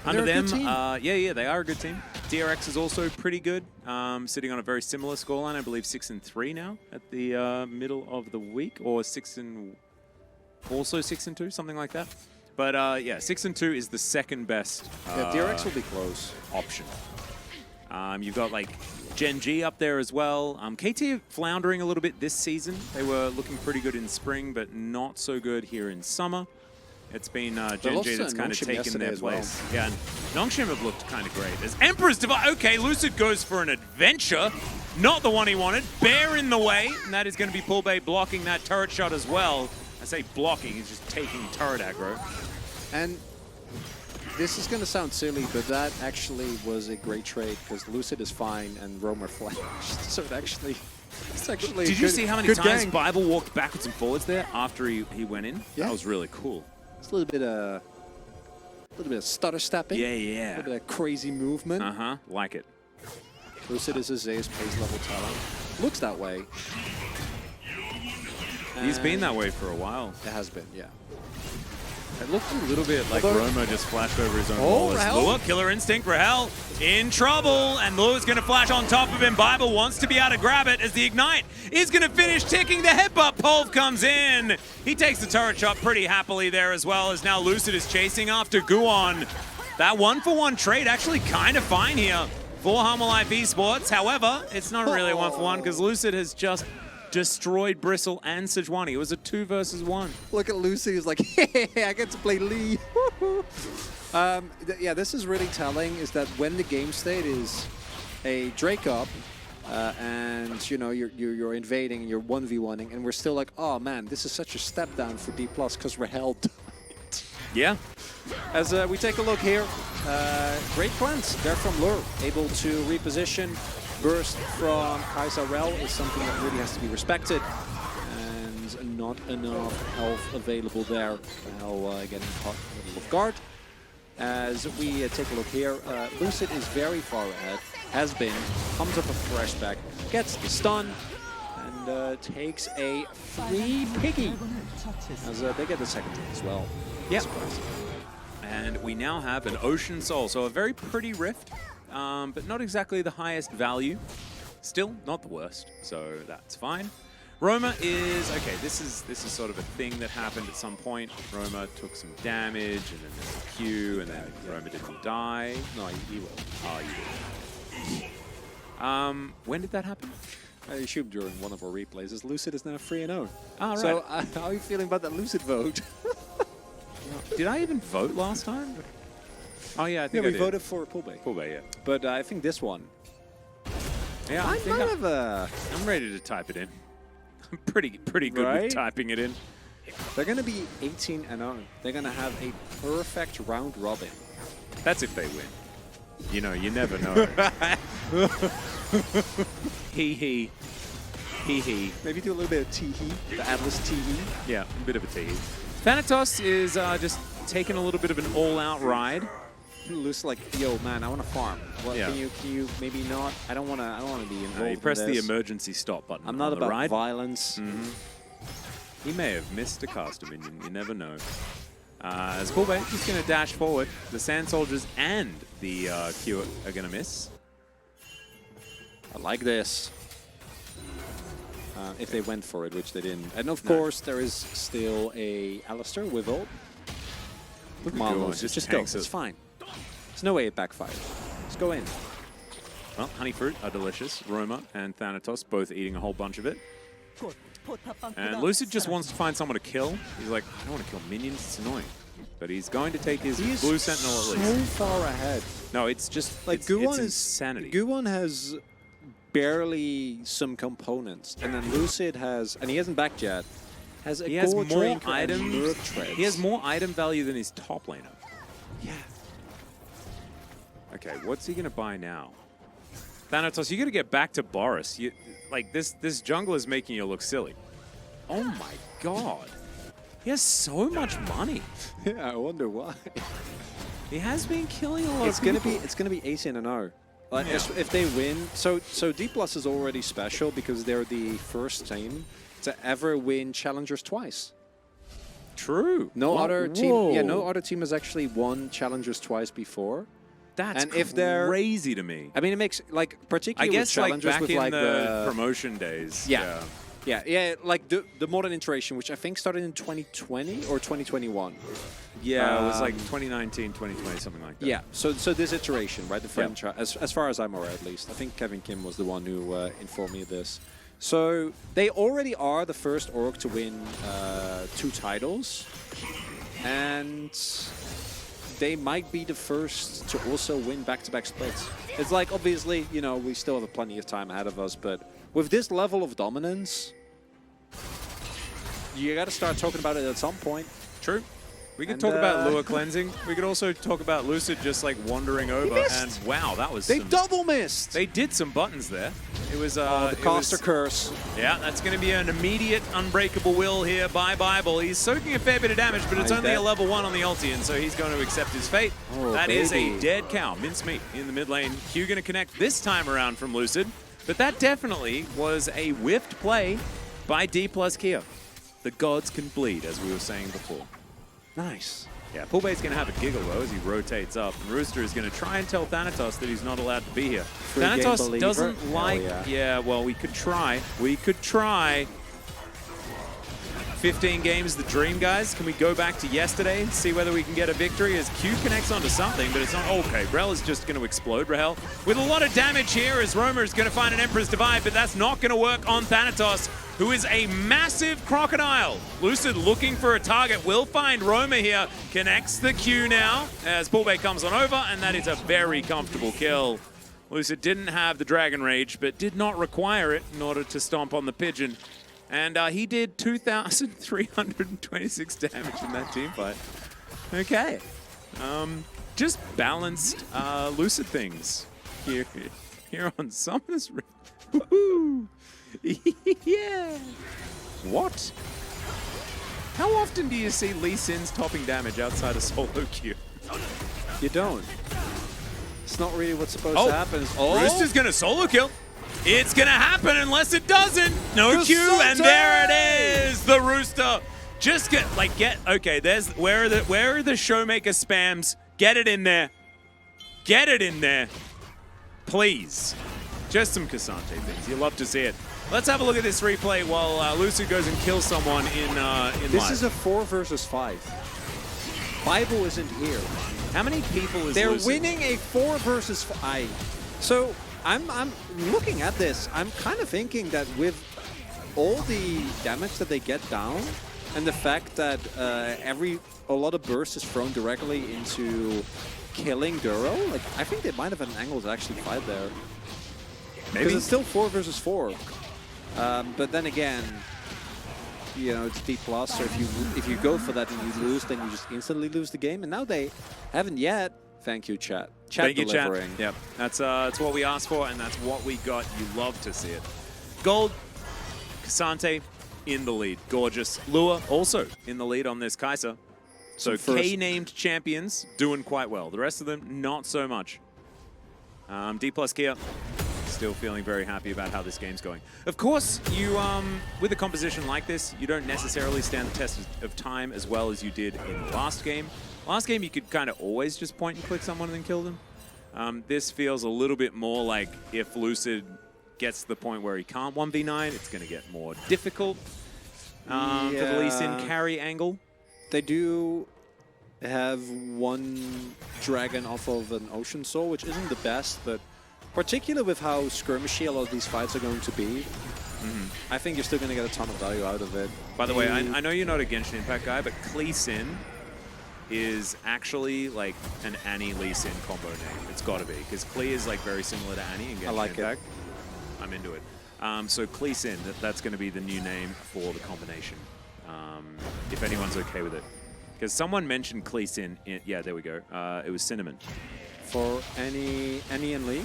Under them, they are a good team. DRX is also pretty good, sitting on a very similar scoreline. I believe 6-3 now at the middle of the week, or 6-2, something like that. But yeah, 6-2 is the second best. Yeah, DRX will be close. Option. You've got like Gen.G up there as well. KT floundering a little bit this season. They were looking pretty good in spring, but not so good here in summer. It's been Gen.G that's kind of taken their place. Yeah, and Nongshim have looked kind of great. As Emperor's Device, okay, Lucid goes for an adventure. Not the one he wanted. Bear in the way, and that is going to be Pullbait blocking that turret shot as well. I say blocking, he's just taking turret aggro. And this is going to sound silly, but that actually was a great trade because Lucid is fine and Roamer flashed. So it's actually Did you see how many times Bible walked backwards and forwards there after he went in? Yeah. That was really cool. It's a little bit of stutter stepping. Yeah. A little bit of crazy movement. Like it. Lucid is his Ace pace level talent. Looks that way. He's been that way for a while. It has been, yeah. It looked a little bit like Romo just flashed over his own wall. Lua, Killer Instinct, Rahel in trouble, and Lua's going to flash on top of him. Bible wants to be able to grab it as the Ignite is going to finish ticking. The headbutt Polv comes in. He takes the turret shot pretty happily there as well, as now Lucid is chasing after Guon. That 1-for-1 trade actually kind of fine here for Hummer Life Esports. However, it's not really a 1-for-1 because Lucid has just destroyed Bristle and Sejuani. It was a 2 versus 1. Look at Lucy. He's like, hey, I get to play Lee. Yeah, this is really telling is that when the game state is a Drake up and, you know, you're invading and you're 1v1ing and we're still like, oh, man, this is such a step down for D+ because Rahel died. Yeah. As we take a look here, great plans. They're from Lure, able to reposition. Burst from Kaiser Rel is something that really has to be respected. And not enough health available there. Now getting caught in the middle of guard. As we take a look here, Lucid is very far ahead. Has been. Comes up a fresh back. Gets the stun. And takes a free piggy. As they get the second hit as well. Yeah. And we now have an Ocean Soul. So a very pretty Rift. But not exactly the highest value. Still not the worst, so that's fine. Roma is okay. This is sort of a thing that happened at some point. Roma took some damage, and then there's a Q, and then Roma didn't die. No, he will. Oh, you did. When did that happen? I assumed during one of our replays. As Lucid is now 3-0. Ah, right. So how are you feeling about that Lucid vote? Did I even vote last time? Oh yeah, I think we I did. voted for Poolbay. Poolbay, yeah. But I think this one. Yeah, I think I'm ready to type it in. I'm pretty good with typing it in. They're going to be 18-0. They're going to have a perfect round robin. That's if they win. You know, you never know. Hee hee. Hee hee. Maybe do a little bit of tee-hee, the Atlas tee-hee. Yeah, a bit of a tee. Thanatos is just taking a little bit of an all-out ride. Looks like, yo, man, I want to farm. Well, yeah. Can you maybe not? I don't want to be involved. You press in the this. emergency stop button. I'm not on the about ride. violence. He may have missed a caster minion. You never know. As Poolbay is going to dash forward, the Sand Soldiers and the Q are going to miss. I like this. If they went for it, which they didn't. And of course, there is still a Alistair with ult. Come on, just go. It's fine. There's no way it backfired. Let's go in. Well, honey fruit are delicious. Roma and Thanatos both eating a whole bunch of it. And Lucid just wants to find someone to kill. He's like, I don't want to kill minions. It's annoying. But he's going to take his blue sentinel at least. So far ahead. No, it's just like it's insanity. Guwon has barely some components, and then Lucid has, and he hasn't backed yet. He has more items. He has more item value than his top laner. Yeah. Okay, what's he gonna buy now? Thanatos, you gotta get back to Boris. Like this jungle is making you look silly. Oh my god. He has so much money. Yeah, I wonder why. He has been killing a lot of people. It's gonna be 18-0. Like if they win, so D Plus is already special because they're the first team to ever win challengers twice. True. No other team has actually won challengers twice before. That's crazy to me. I mean, it makes, like, particularly I guess with challengers back with in like the promotion days. Yeah, like the modern iteration, which I think started in 2020 or 2021. Yeah, it was like 2019, 2020, something like that. Yeah, so this iteration, right, the franchise, as far as I'm aware at least, I think Kevin Kim was the one who informed me of this. So they already are the first org to win 2 titles, and they might be the first to also win back-to-back splits. It's like, obviously, you know, we still have plenty of time ahead of us, but with this level of dominance, you got to start talking about it at some point. True. We could talk about Lure cleansing. We could also talk about Lucid just like wandering over. And wow, that was double missed. They did some buttons there. It was the caster curse. Yeah, that's going to be an immediate unbreakable will here by Bible. He's soaking a fair bit of damage, but it's only a level 1 on the ulti, and so he's going to accept his fate. That is a dead cow. Mincemeat in the mid lane. Q going to connect this time around from Lucid, but that definitely was a whiffed play by D plus Kia. The gods can bleed, as we were saying before. Nice. Yeah, Poolbay's going to have a giggle, though, as he rotates up. And Rooster is going to try and tell Thanatos that he's not allowed to be here. Thanatos doesn't like... Yeah, well, we could try. We could try. 15 games, the dream, guys. Can we go back to yesterday and see whether we can get a victory as Q connects onto something, but it's not... Okay, Rel is just going to explode, Rahel. With a lot of damage here as Roma is going to find an Emperor's Divide, but that's not going to work on Thanatos, who is a massive crocodile. Lucid looking for a target, will find Roma here. Connects the Q now as Poolbay comes on over, and that is a very comfortable kill. Lucid didn't have the Dragon Rage, but did not require it in order to stomp on the Pigeon. And he did 2,326 damage in that team fight. Okay. Just balanced Lucid things here on Summoner's Rift. Woohoo! Yeah. What? How often do you see Lee Sin's topping damage outside of solo queue? You don't. It's not really what's supposed to happen. Rooster's gonna solo kill. It's gonna happen unless it doesn't. No Q, and there it is. The Rooster. Just okay. There's where are the Showmaker spams? Get it in there. Get it in there, please. Just some Cassante things. You love to see it. Let's have a look at this replay while Lucid goes and kills someone in This live. is a 4 versus 5. Bible isn't here. How many people is They're Lucid? winning a 4 versus 5. So I'm looking at this. I'm kind of thinking that with all the damage that they get down, And the fact that a lot of burst is thrown directly into killing Duro, like I think they might have an angle to actually fight there. Maybe. Because it's still 4 versus 4. But then again, you know, it's D+, so if you go for that and you lose, then you just instantly lose the game. And now they haven't yet. Thank you, chat. Chat delivering. Yep, that's what we asked for, and that's what we got. You love to see it. Gold, K'Sante in the lead. Gorgeous. Lua also in the lead on this Kai'Sa. So K-named champions doing quite well. The rest of them, not so much. D+ Kia, still feeling very happy about how this game's going. Of course, you with a composition like this, you don't necessarily stand the test of time as well as you did in the last game. Last game, you could kind of always just point and click someone and then kill them. This feels a little bit more like if Lucid gets to the point where he can't 1v9, it's going to get more difficult for the Lee Sin carry angle. They do have one dragon off of an Ocean Soul, which isn't the best, but particularly with how skirmishy a lot of these fights are going to be, I think you're still going to get a ton of value out of it. By the way, I know you're not a Genshin Impact guy, but Lee Sin is actually like an Annie Lee Sin combo name. It's got to be, because Klee is like very similar to Annie in Genshin Impact. I'm into it. So Lee Sin, that's going to be the new name for the combination. If anyone's okay with it. Because someone mentioned Lee Sin. Yeah, there we go. It was Cinnamon. For Annie and Lee?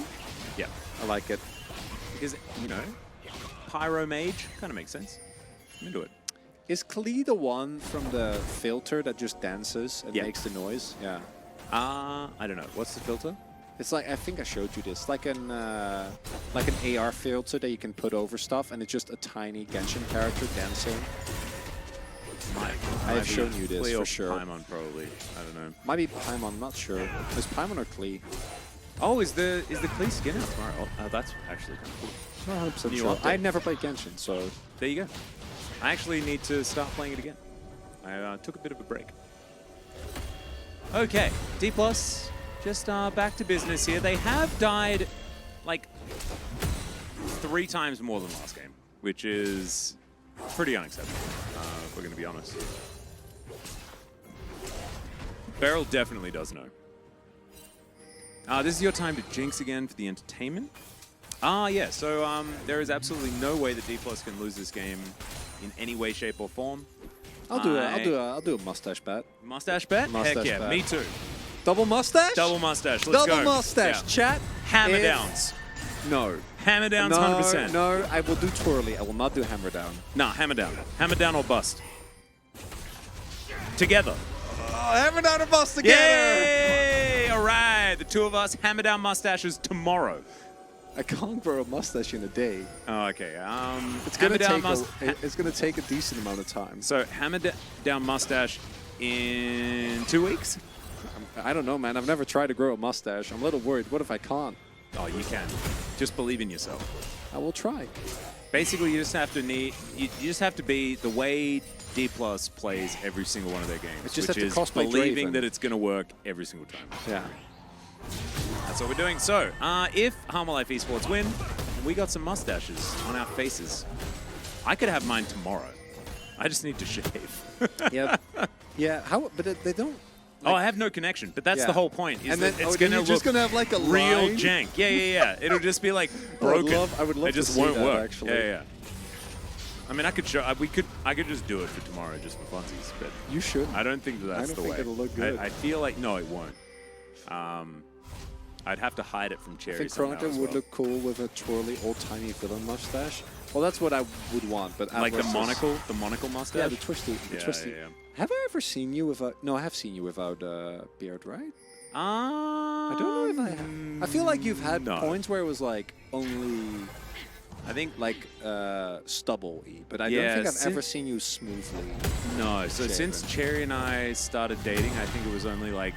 Yeah. I like it. Because, you know, Pyro Mage kind of makes sense. I'm into it. Is Klee the one from the filter that just dances and makes the noise? Yeah. I don't know. What's the filter? It's like, I think I showed you this, like an AR filter that you can put over stuff, and it's just a tiny Genshin character dancing. I've shown you this for sure. Paimon probably. I don't know. Might be Paimon, I'm not sure. Is Paimon or Klee? Oh, is the Klee skin out tomorrow? Oh, that's actually kind of cool. Not 100% sure. I never played Genshin, so there you go. I actually need to start playing it again. I took a bit of a break. Okay, D+, just back to business here. They have died like 3 times more than last game, which is pretty unacceptable, if we're going to be honest. Beryl definitely does know. This is your time to jinx again for the entertainment. Yeah, so there is absolutely no way that D+ can lose this game in any way, shape, or form. I'll do a mustache bet. Mustache bet? Mustache Heck yeah, bet. Me too. Double mustache? Double mustache. Let's go. Double mustache. Yeah. Chat. Hammer downs. No. Hammer downs, 100%. No, I will do twirly. I will not do hammer down. Nah, hammer down. Hammer down or bust. Together. Oh, hammer down or bust together. Yay! All right, the two of us hammer down mustaches tomorrow. I can't grow a mustache in a day. Oh, okay. It's gonna take a decent amount of time. So hammer down mustache in 2 weeks? I don't know, man. I've never tried to grow a mustache. I'm a little worried. What if I can't? Oh, you can. Just believe in yourself. I will try. Basically, you just have to you just have to be the way D+ plays every single one of their games, just which have to is cosplay believing Draven. that it's going to work every single time. Yeah. That's what we're doing. So, if Harmalife Esports win, we got some mustaches on our faces. I could have mine tomorrow. I just need to shave. Yep. Yeah. How? But they don't. Like, I have no connection, but that's the whole point. Is and then, that it's going to look just gonna have like a real line? jank. Yeah. It'll just be like broken. I would love it just to see won't that, work. actually. Yeah. I mean, I could show. I could just do it for tomorrow, just for funsies. But you should. I don't think that's the way. I don't think it'll look good. I feel like no, it won't. I'd have to hide it from Cherry. I think Chronica would look cool with a twirly, old-timey villain mustache. Well, that's what I would want, but like the monocle mustache. Yeah, the twisty. Yeah. Have I ever seen you without? No, I have seen you without beard, right? I don't know if I have. I feel like you've had points where it was like only, I think like stubble-y, but I don't think I've ever seen you smoothly. No, so shaven. Since Cherry and I started dating, I think it was only like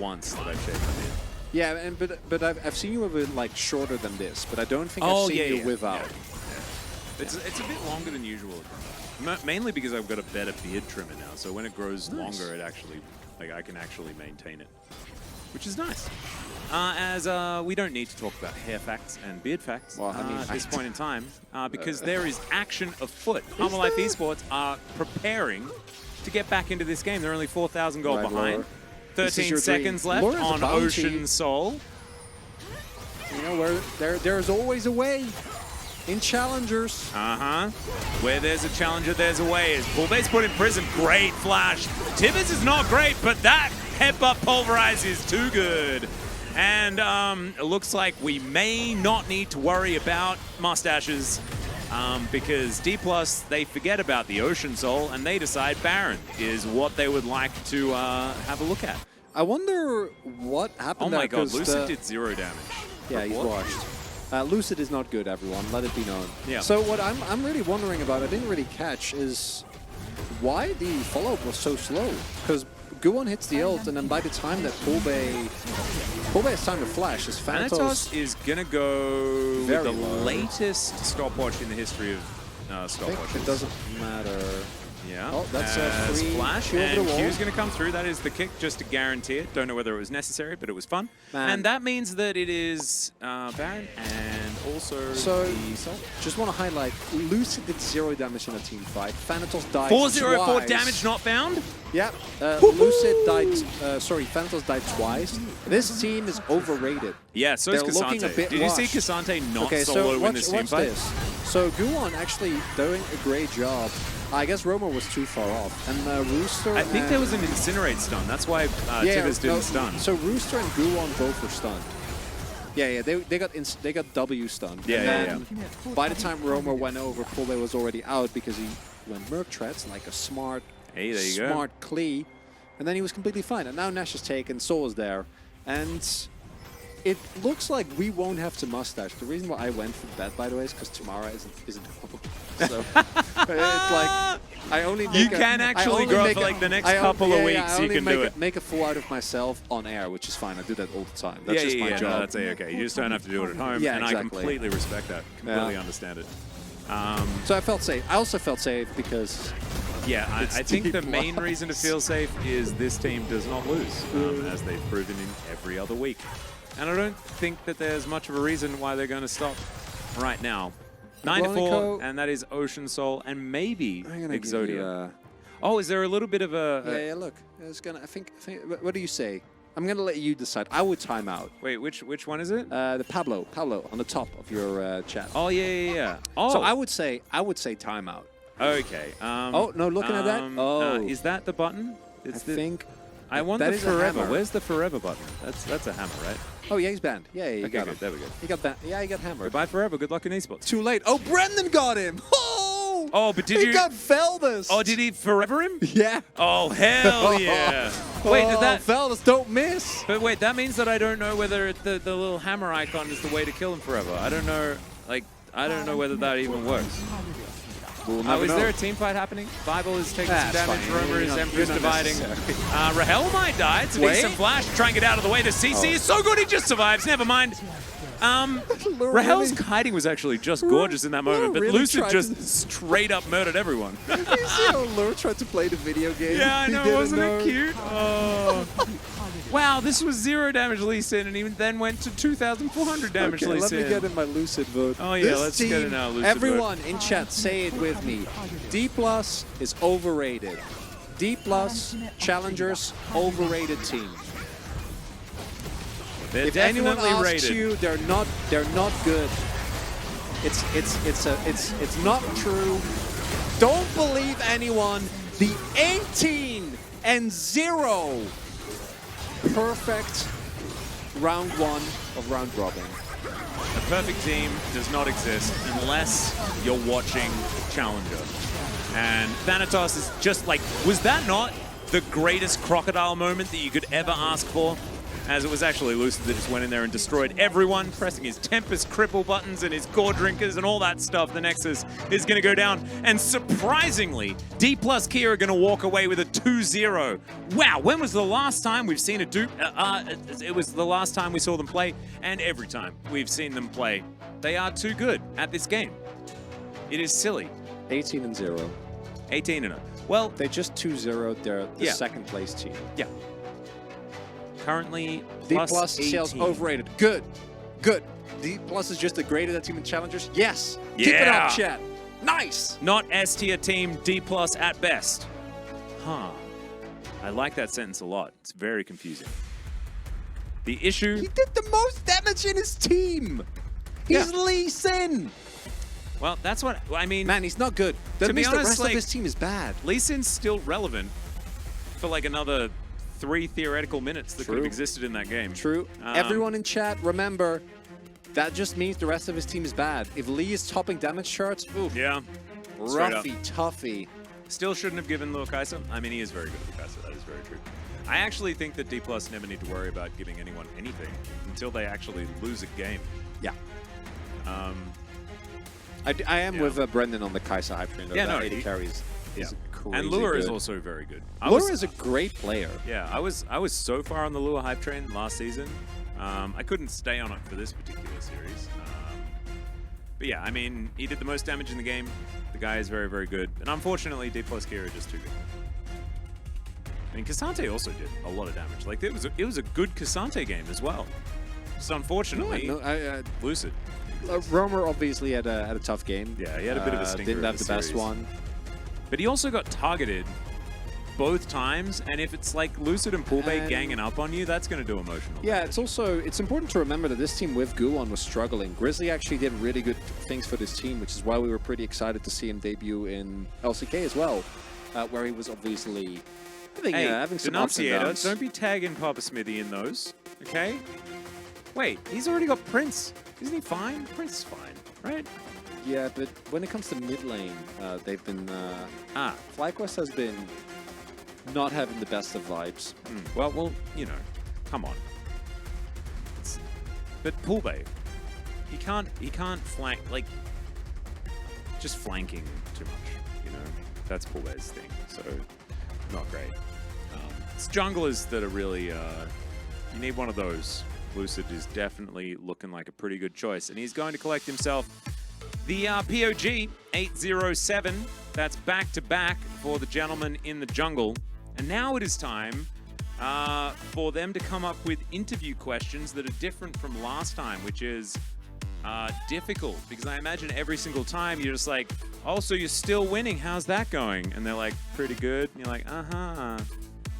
once that I've shaved my beard. Yeah, but I've seen you with it like shorter than this, but I don't think I've seen you without. Yeah. It's a bit longer than usual. Mainly because I've got a better beard trimmer now, so when it grows longer, it actually, like, I can actually maintain it. which is nice. As we don't need to talk about hair facts and beard facts at this point in time, because there is action afoot. Humble Life Esports are preparing to get back into this game. They're only 4,000 gold behind. 13 seconds left on Ocean Soul. You know, where there's always a way in challengers. Where there's a challenger, there's a way. As Poolbase put in prison, great flash. Tibbers is not great, but that headbutt pulverize is too good. And it looks like we may not need to worry about mustaches because D+, they forget about the Ocean Soul and they decide Baron is what they would like to have a look at. I wonder what happened there. Oh my god, Lucid did 0 damage. Yeah, he's washed. Lucid is not good, everyone. Let it be known. Yeah. So what I'm really wondering about, I didn't really catch, is why the follow-up was so slow. Because Guwon hits the ult, and then by the time that Poolbase has time to flash, his Thanatos is gonna go with the latest stopwatch in the history of stopwatches. It doesn't matter. Yeah. Oh, that's a free flash, and Q's going to come through. That is the kick, just to guarantee it. Don't know whether it was necessary, but it was fun. And that means that it is Baron and also the Soul. Just want to highlight, Lucid did 0 damage in a team fight. Thanatos died 404 damage not found? Yeah. Lucid died, Thanatos died twice. This team is overrated. Yeah, so is Cassante. Did you see Cassante not solo win this team fight? So Guwon actually doing a great job. I guess Romer was too far off. And Rooster I think there was an Incinerate stun. That's why Tibbers didn't stun. So Rooster and Guwon both were stunned. Yeah, they got W stunned. Yeah. By the time Romer went over, Poolbase was already out because he went Merc Treads like a smart Klee. And then he was completely fine. And now Nash is taken, Soul is there. And it looks like we won't have to mustache. The reason why I went for that, by the way, is because Tamara isn't home. So it's like I only make you can actually grow up for like the next couple of weeks. You can do it. Make a fool out of myself on air, which is fine. I do that all the time. That's just my job. No, that's okay. You just don't have to do it at home. Yeah, and exactly. I completely respect that. Completely understand it. So I felt safe. I also felt safe because I think the main reason to feel safe is this team does not lose, as they've proven in every other week. And I don't think that there's much of a reason why they're going to stop right now. 9-4, and that is Ocean Soul, and maybe Exodia. Oh, is there a little bit of a... Yeah, look. It's gonna, I think, what do you say? I'm going to let you decide. I would time out. Which one is it? The Pablo on the top of your chat. Oh, yeah. Oh. So I would say timeout. Okay. Oh, no, looking at that? Is that the button? I want that the is forever. Where's the forever button? That's a hammer, right? Oh, yeah, he's banned. Yeah, you got him. There we go. He got banned. Yeah, he got hammered. Goodbye forever. Good luck in esports. Too late. Oh, Brendan got him. Oh, but he got Feldas. Oh, did he forever him? Yeah. Oh, hell yeah. Wait, did that... Feldas, don't miss. But wait, that means that I don't know whether the little hammer icon is the way to kill him forever. I don't know, I don't know whether that even works. Is there a team fight happening? Bible is taking some damage. Romer is Emperor's dividing. Rahel might die. It's a decent flash. Try and get out of the way. The CC is so good he just survives. Never mind. Rahel's hiding was actually just gorgeous in that moment, but Lucid just straight up murdered everyone. You see how Lure tried to play the video game? Yeah, I know. Wasn't it cute? Oh. Wow, this was 0 damage Lee Sin, and even then went to 2,400 damage Lee Sin. Let me get in my Lucid vote. Oh yeah, let's get in our Lucid everyone vote. In chat, say it with me. D+ is overrated. D+, challengers, overrated team. They're if anyone asks rated. you, they're not good. It's not true. Don't believe anyone. The 18-0 perfect round 1 of round robin. A perfect team does not exist unless you're watching Challenger. And Thanatos is just like, was that not the greatest crocodile moment that you could ever ask for? As it was actually Lucid that just went in there and destroyed everyone, pressing his Tempest cripple buttons and his core drinkers and all that stuff. The Nexus is going to go down. And surprisingly, D+ Kia are going to walk away with a 2-0. Wow, when was the last time we've seen a dupe? It was the last time we saw them play, and every time we've seen them play. They are too good at this game. It is silly. 18-0. 18-0. Well, they just 2-0'd their second place team. Yeah. Currently D plus plus 18. CL's overrated. Good. Good. D plus is just the grade of that team in Challengers. Yes. Keep it Yeah. up, chat. Nice. Not S tier team, D plus at best. Huh. I like that sentence a lot. It's very confusing. The issue... He did the most damage in his team. He's Lee Sin. Well, that's what... I mean... Man, he's not good. That To be means the honest, rest like, of his team is bad. Lee Sin's still relevant for like another 3 theoretical minutes that could have True. existed in that game. True. Everyone in chat, remember, that just means the rest of his team is bad. If Lee is topping damage charts, oof. Yeah. Straight up. Roughy, toughy. Still shouldn't have given Lua Kai'Sa. I mean, he is very good at Kai'Sa. That is very true. I actually think that D+ never need to worry about giving anyone anything until they actually lose a game. Yeah. I am Yeah. with Brendan on the Kai'Sa hype train. Yeah, that no, 80 carries is crazy And Lua is good. also very good. Lua is a great player. Yeah, I was so far on the Lua hype train last season. I couldn't stay on it for this particular series. But yeah, I mean, he did the most damage in the game. The guy is very, very good. And unfortunately, D+ Kira are just too good. I mean, Cassante also did a lot of damage. Like, it was a good Cassante game as well. Just unfortunately, Lucid. Romer obviously had a tough game. Yeah, he had a bit of a stinker. Didn't in have the best series. one. But he also got targeted both times, and if it's like Lucid and Poolbait ganging up on you, that's going to do emotional Yeah, damage. it's important to remember that this team with Guwon was struggling. Grizzly actually did really good things for this team, which is why we were pretty excited to see him debut in LCK as well, where he was obviously having some ups and Denunciator, downs. don't be tagging Papa Smithy in those, okay? Wait, he's already got Prince. Isn't he fine? Prince is fine, right? Yeah, but when it comes to mid lane, they've been... FlyQuest has been not having the best of vibes. Well, you know, come on. But Poolbait, he can't flank, like, just flanking too much, you know? That's Poolbait's thing, so not great. It's junglers that are really, you need one of those. Lucid is definitely looking like a pretty good choice, and he's going to collect himself the POG 807. That's back-to-back for the gentleman in the jungle. And now it is time for them to come up with interview questions that are different from last time, which is difficult, because I imagine every single time you're just like, oh, so you're still winning, how's that going? And they're like, pretty good. And you're like, uh-huh.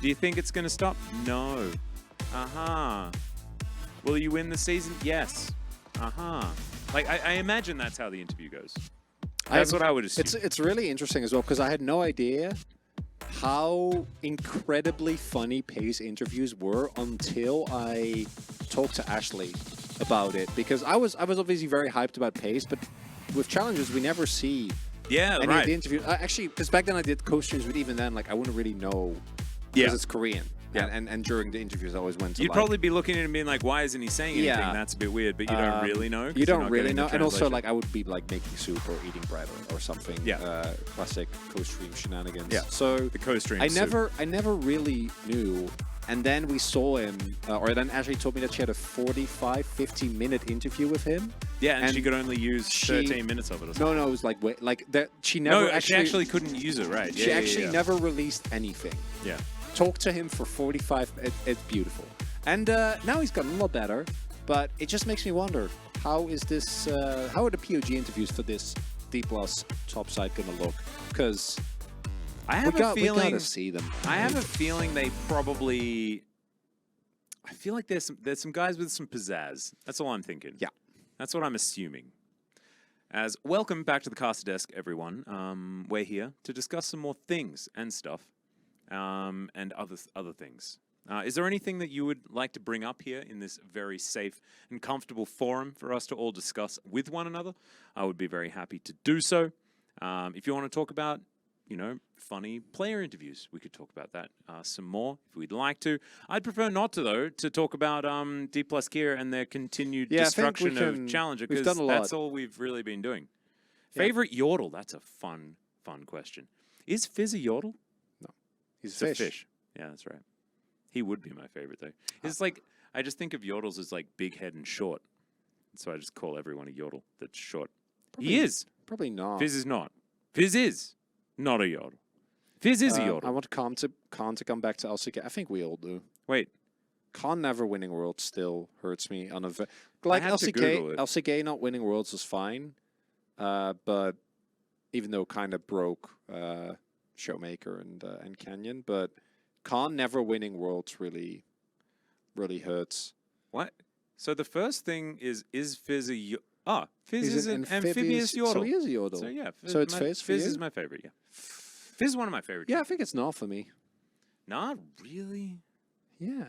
Do you think it's going to stop? No. Uh-huh. Will you win the season? Yes. Uh-huh. Like, I imagine that's how the interview goes. That's what I would assume. It's really interesting as well, because I had no idea how incredibly funny Pace interviews were until I talked to Ashley about it. Because I was obviously very hyped about Pace, but with Challengers, we never see any of the interviews. Actually, because back then I did co-streams, but even then, like, I wouldn't really know because it's Korean. Yeah. And during the interviews, I always went to You'd probably be looking at him being like, why isn't he saying anything? Yeah. That's a bit weird, but you don't really know. You don't really know. And also, like, I would be, like, making soup or eating bread or something. Yeah. Classic co-stream shenanigans. Yeah. So the co-stream I never really knew. And then we saw him, or then Ashley told me that she had a 45, 50-minute interview with him. Yeah, and she could only use 13 minutes of it or something. No, it was like, wait, like that. She never she actually couldn't use it, right? She actually never released anything. Yeah. Talked to him for 45. It's beautiful. And now he's gotten a lot better, but it just makes me wonder, how is this? How are the POG interviews for this D+ top side going to look? Because I have a feeling we gotta see them. I have a feeling they probably. I feel like there's some guys with some pizzazz. That's all I'm thinking. Yeah, that's what I'm assuming. As welcome back to the caster desk, everyone. We're here to discuss some more things and stuff, and other things. Is there anything that you would like to bring up here in this very safe and comfortable forum for us to all discuss with one another? I would be very happy to do so. If you want to talk about, you know, funny player interviews, we could talk about that some more if we'd like to. I'd prefer not to, though, to talk about D+ Kira and their continued destruction of Challenger, because that's all we've really been doing. Yeah. Favorite Yordle? That's a fun question. Is Fizz a Yordle? No. He's a fish. Yeah, that's right. He would be my favorite, though. It's like, I just think of Yordles as like big head and short. So I just call everyone a Yordle that's short. He is. Probably not. Fizz is not. Fizz is not a Yordle. Fizz is a Yordle. I want Khan to come back to LCK. I think we all do. Wait. Khan never winning Worlds still hurts me on a like had to Google it. LCK not winning Worlds is fine, but even though kind of broke Showmaker and Canyon, but Khan never winning Worlds really hurts. What? So the first thing is Fizz a Fizz is an amphibious yodel. So he is a yodel. So yeah, so it's Fizz for you? Fizz is my favorite, yeah. Fizz is one of my favorite. Yeah, I think it's not for me. Not really. Yeah.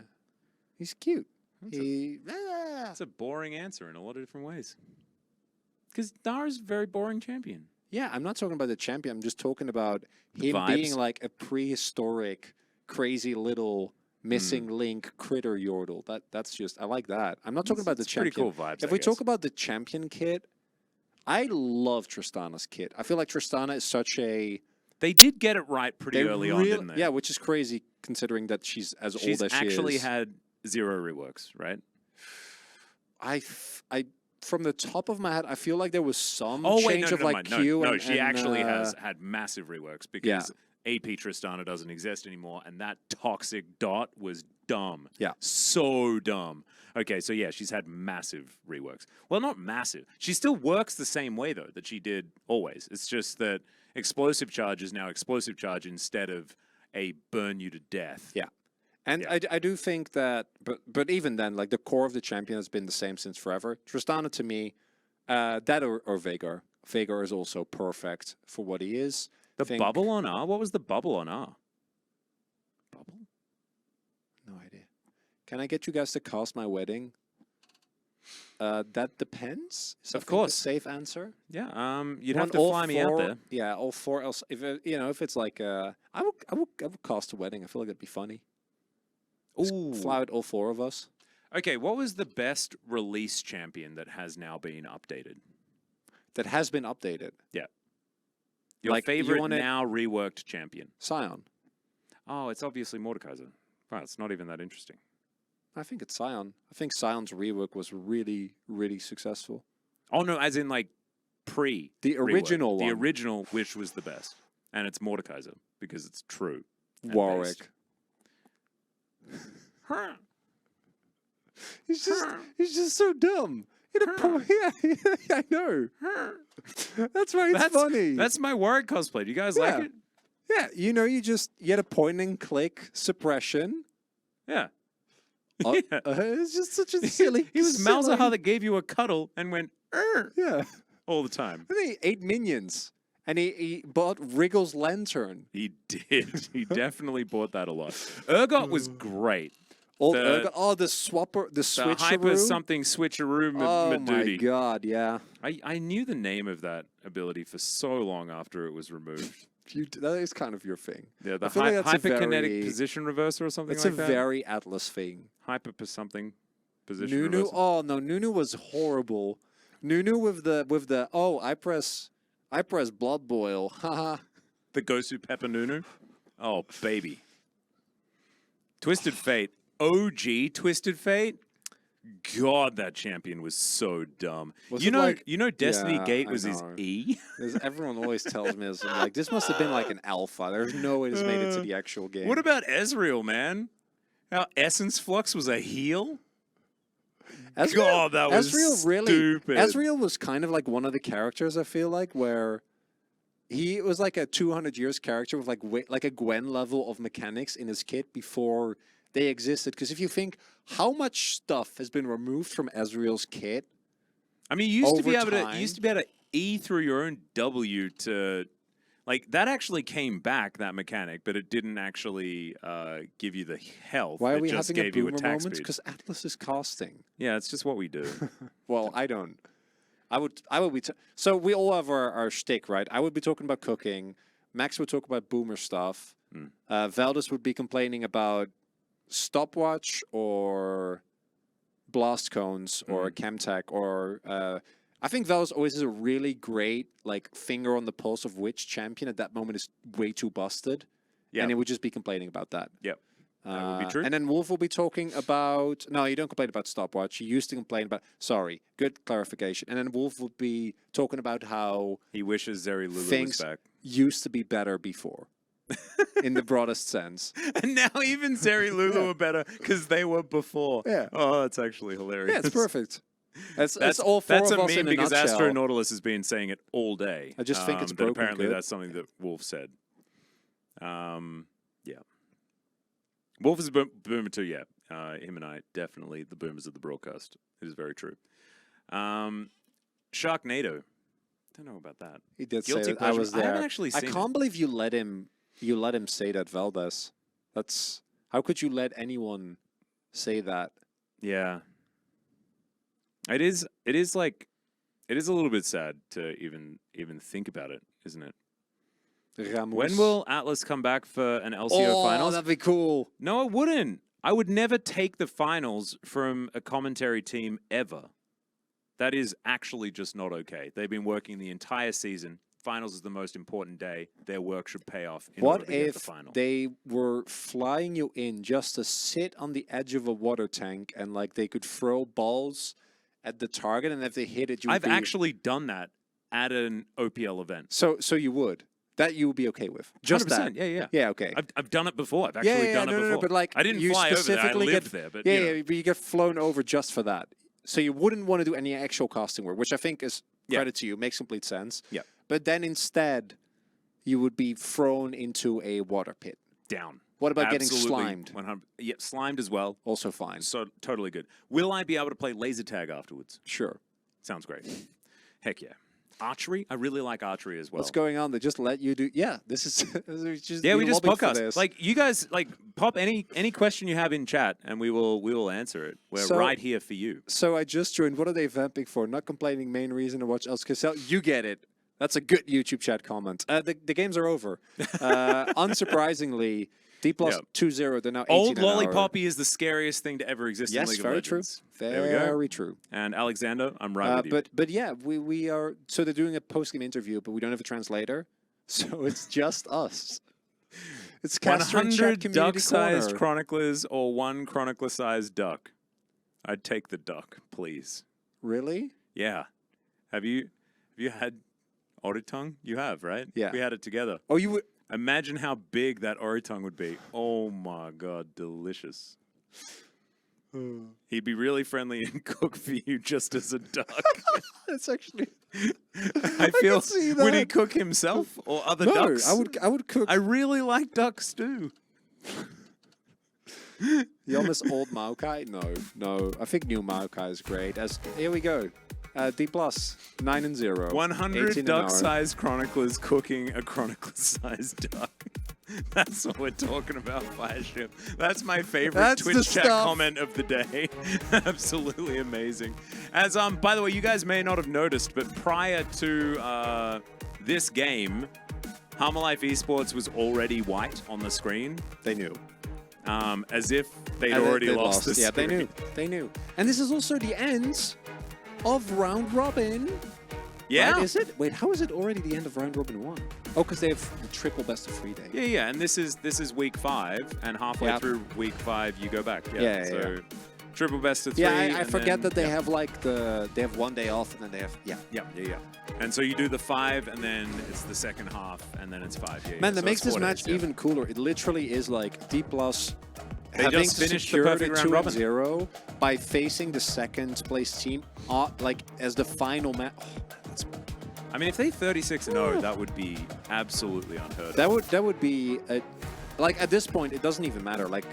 He's cute. That's a boring answer in a lot of different ways. Because Nara's a very boring champion. Yeah, I'm not talking about the champion. I'm just talking about him Vibes. being like a prehistoric, crazy little missing link critter yordle. That's just, I like that. I'm not talking about the champion. Pretty cool vibes. If we talk about the champion kit, I love Tristana's kit. I feel like Tristana is such a... They did get it right pretty early on, didn't they? Yeah, which is crazy considering that she's as old as she is. She's actually had 0 reworks, right? I from the top of my head, I feel like there was some change of like no, Q. No, she actually has had massive reworks because Yeah. AP Tristana doesn't exist anymore, and that toxic dot was dumb. Yeah. So dumb. Okay, so yeah, she's had massive reworks. Well, not massive. She still works the same way, though, that she did always. It's just that explosive charge is now explosive charge instead of a burn you to death. Yeah. And Yeah. I do think that, but even then, like the core of the champion has been the same since forever. Tristana to me, that or Veigar. Veigar is also perfect for what he is. The bubble on R? What was the bubble on R? Bubble? No idea. Can I get you guys to cast my wedding? That depends. Of course. A safe answer. Yeah. You'd have to fly me out there. Yeah, all 4 else. If if it's like I would cast a wedding. I feel like it'd be funny. Ooh. Fly with all 4 of us. Okay, what was the best release champion that has now been updated? That has been updated. Yeah. Your Like, you favorite want it- now reworked champion? Scion. Oh, it's obviously Mordekaiser. Right, it's not even that interesting. I think it's Scion. I think Scion's rework was really, really successful. Oh, no, as in like pre The original The one. original, which was the best. And it's Mordekaiser because it's true. and Warwick. based. He's just so dumb. Yeah, I know. That's why it's funny. That's my Warwick cosplay. Do you guys like it? Yeah, you get a point and click suppression. Yeah. It's just such a silly. He was silly. Malzahar that gave you a cuddle and went Yeah. all the time. And then he ate minions. And he bought Wriggle's lantern. He did. He definitely bought that a lot. Urgot was great. The swapper, the The switcheroo. hyper something switcheroo Oh Madudi. my god, yeah. I knew the name of that ability for so long after it was removed. That is kind of your thing. Yeah, the I feel like that's a hyperkinetic very- position reverser or something It's like a that. very Atlas thing. Hyper something position Nunu, reversal. oh no, Nunu was horrible. Nunu with the I press blood boil. Haha. The Gosu Pepper Nunu. Oh, baby. Twisted Fate. OG Twisted Fate. God, that champion was so dumb. Was you it know, like- Destiny Yeah, Gate I was his know. E. Everyone always tells me this. I'm like, this must have been like an alpha. There's no way this made it to the actual game. What about Ezreal, man? How Essence Flux was a heal? God, that was stupid. Ezreal was kind of like one of the characters, I feel like, where he was like a 200 years character with like a Gwen level of mechanics in his kit before they existed. Because if you think how much stuff has been removed from Ezreal's kit, I mean, you used to be over able time- to E through your own W to, like, that actually came back, that mechanic, but it didn't actube give you the health. why are it we just having a gave you boomer attack moment? speed. Because Atlas is casting. Yeah, it's just what we do. Well, I don't. I would be. So we all have our shtick, right? I would be talking about cooking. Max would talk about boomer stuff. Valdez would be complaining about stopwatch or blast cones or Chemtech or. I think Valdez always has a really great like finger on the pulse of which champion at that moment is way too busted. Yeah. And he would just be complaining about that. Yep. That would be true. And then Wolf will be talking about... No, you don't complain about stopwatch. You used to complain about... Sorry, good clarification. And then Wolf would be talking about how He wishes Zeri Lulu was things back. used to be better before. in the broadest sense. And now even Zeri Lulu are better because they were before. Yeah. Oh, it's actually hilarious. Yeah, it's perfect. That's all four that's of a us meme in a because nutshell. Astro Nautilus has been saying it all day. I just think it's but broken apparently good. that's something that Wolf said. Yeah. Wolf is a boomer too, yeah. Him and I, definitely the boomers of the broadcast. It is very true. Sharknado. Don't know about that. He did Guilty say that. I pleasure. was I there. haven't actually seen I can't it. believe you let him say that, Valdez. That's how could you let anyone say that? Yeah. It is like it is a little bit sad to even think about it, isn't it? Ramos. When will Atlas come back for an LCO finals? That'd be cool. No, it wouldn't. I would never take the finals from a commentary team ever. That is actually just not okay. They've been working the entire season. Finals is the most important day. Their work should pay off in order to get the final. What if they were flying you in just to sit on the edge of a water tank and like they could throw balls at the target, and if they hit it, I've actually done that at an OPL event. So you would. That you would be okay with. Just 100%, that. yeah. Yeah, okay. I've done it before. I've actually done it before. No, but like I didn't you fly over there. I specifically lived there. But yeah, you know. yeah, but you get flown over just for that. So you wouldn't want to do any actual casting work, which I think is credit to you. Makes complete sense. Yeah. But then instead, you would be thrown into a water pit. Down. What about Absolutely, getting slimed? 100. Yep, slimed as well. Also fine. So totally good. Will I be able to play laser tag afterwards? Sure. Sounds great. Heck yeah. Archery? I really like archery as well. What's going on? They just let you do. Yeah, this is. Just, yeah, we just lobbied for podcast. this. Like you guys, like pop any question you have in chat, and we will answer it. We're right here for you. So I just joined. What are they vamping for? Not complaining. Main reason to watch LCK CL. You get it. That's a good YouTube chat comment. The games are over. Unsurprisingly, D plus 2-0. They're now 18 Old an hour. Lollipoppy is the scariest thing to ever exist in League of Legends. Very there we go. Very true. And Alexander, I'm right with you. But yeah, we are. So they're doing a post-game interview, but we don't have a translator, so it's just us. It's Caster and Chat 100 duck-sized corner. chroniclers or one chronicler-sized duck. I'd take the duck, please. Really? Yeah. Have you had Oritong? You have, right? Yeah. We had it together. Oh, you would. Imagine how big that Oritong would be. Oh my god, delicious. He'd be really friendly and cook for you just as a duck. That's actually. I feel. can see that. Would he cook himself or other No, ducks? I would cook. I really like duck stew. You almost old Maokai? No. I think new Maokai is great. Here we go. D plus 9-0. 100 duck-sized chroniclers cooking a chronicler-sized duck. That's what we're talking about, Fireship. That's my favorite Twitch chat comment of the day. Absolutely amazing. As by the way, you guys may not have noticed, but prior to this game, Harmalife Esports was already white on the screen. They knew. As if they'd already lost the screen. Yeah, they knew. And this is also the end of round robin. Yeah. Right, is it? Wait, how is it already the end of round robin 1? Oh, because they have the triple best of 3 day. Yeah, and this is week 5, and halfway through week 5 you go back. So triple best of 3. Yeah, I forget that they have like they have 1 day off, and then they have yeah. And so you do the 5, and then it's the second half, and then it's 5. Yeah, Man, that so makes this 4 match days, even cooler. It literally is like D plus. They having just to finished the secure perfect round robin. 2-0 by facing the second place team, like as the final match. Oh, man, that's. I mean, if they 36-0, that would be absolutely unheard of. That would be like at this point, it doesn't even matter. Like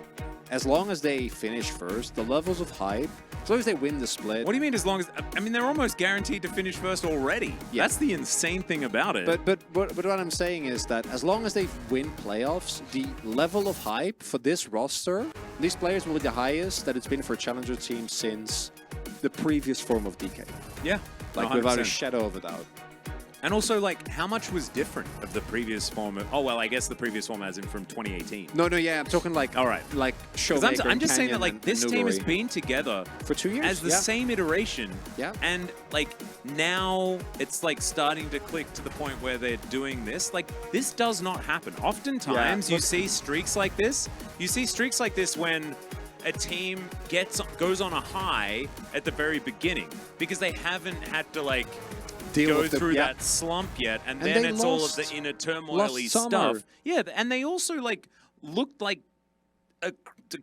as long as they finish first, the levels of hype. As long as they win the split. What do you mean? As long as I mean, they're almost guaranteed to finish first already. Yeah. That's the insane thing about it. But what I'm saying is that as long as they win playoffs, the level of hype for this roster, these players will be the highest that it's been for a challenger team since the previous form of DK. Yeah, like 100%. Without a shadow of a doubt. And also, like, how much was different of the previous form of... Oh, well, I guess the previous form as in from 2018. No, yeah, I'm talking like... All right. Like, Showmaker I'm just saying that, like, and this team has been together... For 2 years, as the same iteration. Yeah. And, like, now it's, like, starting to click to the point where they're doing this. Like, this does not happen. Oftentimes, you see streaks like this. You see streaks like this when... a team goes on a high at the very beginning because they haven't had to, like... deal go with through that slump yet, and then they it's all of lost the inner turmoil-y Summer. stuff. Yeah, and they also like looked like a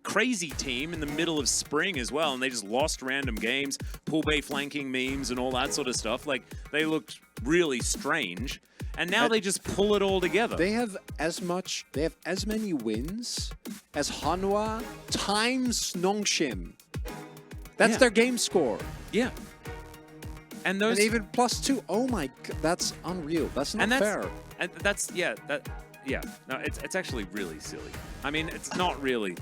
crazy team in the middle of spring as well, and they just lost random games, pool bay flanking memes and all that sort of stuff. Like, they looked really strange, and now they just pull it all together. They have as many wins as Hanwha times Nongshim. That's their game score. Yeah. And those... And even +2. Oh my god, that's unreal. That's not fair. And that's, yeah, no, it's actually really silly. I mean, it's not really.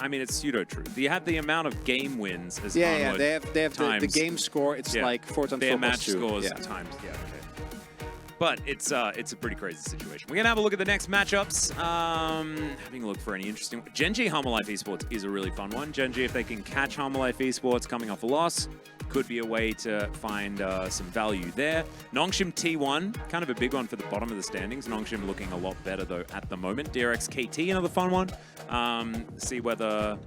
I mean, it's pseudo-truth. You have the amount of game wins as yeah. They have the game score. It's like 4 times 4 their plus match 2. scores times. Yeah, okay. But it's a pretty crazy situation. We're gonna have a look at the next matchups. Having a look for any interesting. Gen.G Harmer Life Esports is a really fun one. Gen.G, if they can catch Harmer Life Esports coming off a loss, could be a way to find some value there. Nongshim T1, kind of a big one for the bottom of the standings. Nongshim looking a lot better, though, at the moment. DRX KT, another fun one. See whether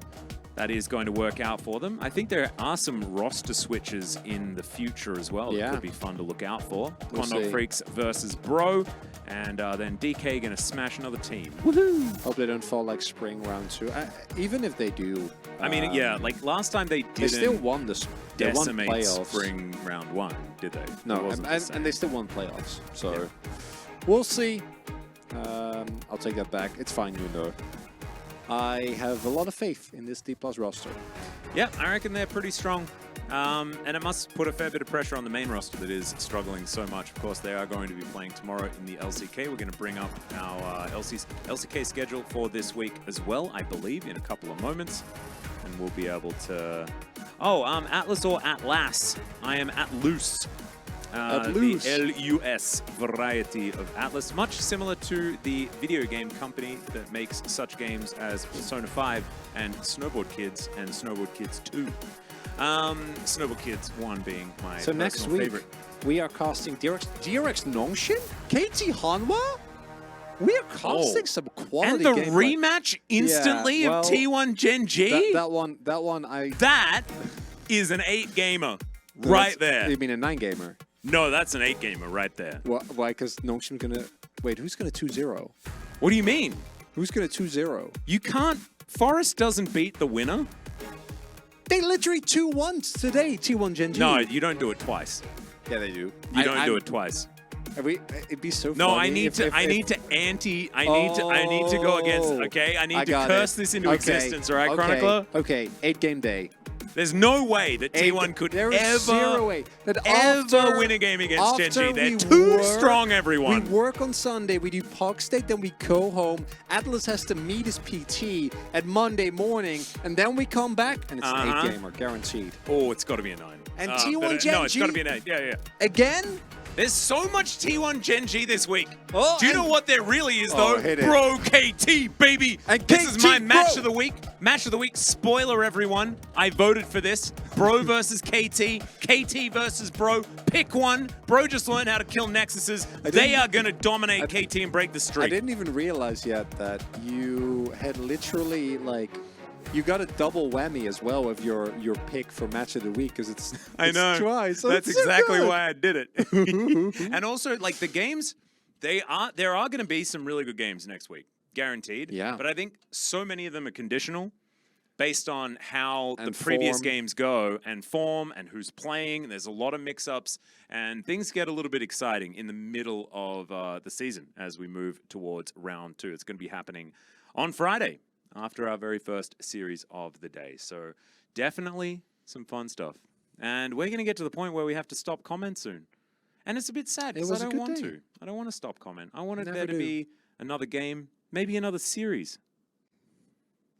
that is going to work out for them. I think there are some roster switches in the future as well that could be fun to look out for. Condom Freaks versus Bro, and then DK going to smash another team. Woohoo! Hope they don't fall like spring round 2. Even if they do... I mean, yeah, like last time they didn't... They still won this. They won playoffs. Spring round 1, did they? No, and they still won playoffs. So we'll see. I'll take that back. It's fine, you know. I have a lot of faith in this D+ roster. Yeah, I reckon they're pretty strong. And it must put a fair bit of pressure on the main roster that is struggling so much. Of course, they are going to be playing tomorrow in the LCK. We're going to bring up our LCK schedule for this week as well, I believe, in a couple of moments. And we'll be able to... Oh, Atlas or Atlas. I am Atlus. The L-U-S variety of Atlas, much similar to the video game company that makes such games as Persona 5 and Snowboard Kids and Snowboard Kids 2. Snowboard Kids 1 being my So next week, favorite. We are casting DRX Nongshim? KT Hanwha? We are casting some quality And the rematch instantly of T1 Gen.G? That is an 8-gamer right there. You mean a 9-gamer? No, that's an 8-gamer right there. Why? Because Nongshim's gonna... Wait, who's gonna 2-0? What do you mean? Who's gonna 2-0? You can't... Forest doesn't beat the winner? They literally 2-1 today, T1 Gen.G. No, you don't do it twice. Yeah, they do. You don't do it twice. It'd be so funny. No, I need to go against, okay? I need to curse this into existence, all right, Chronicler? Okay, 8-game day. There's no way that T1 could ever win a game against Gen.G. They're too strong, everyone. We work on Sunday, we do Pog State, then we go home. Atlas has to meet his PT at Monday morning, and then we come back, and it's an 8-gamer, guaranteed. Oh, it's got to be a 9. And T1 Gen.G... No, it's got to be an 8. Yeah. Again? There's so much T1 Gen.G this week. Oh, do you know what there really is, though? Bro KT, baby. And this is my match of the week. Match of the week. Spoiler, everyone. I voted for this. Bro versus KT. KT versus Bro. Pick one. Bro just learned how to kill Nexuses. They are going to dominate KT and break the streak. I didn't even realize yet that you had literally, like... You got a double whammy as well of your pick for match of the week because it's I know twice. So that's exactly why I did it. And also, like the games, there are going to be some really good games next week, guaranteed. Yeah. But I think so many of them are conditional, based on how the previous games go and form and who's playing. There's a lot of mix-ups and things get a little bit exciting in the middle of the season as we move towards round 2. It's going to be happening on Friday, after our very first series of the day. So definitely some fun stuff. And we're going to get to the point where we have to stop comment soon. And it's a bit sad because I don't want to. I don't want to stop comment. I wanted there to be another game, maybe another series.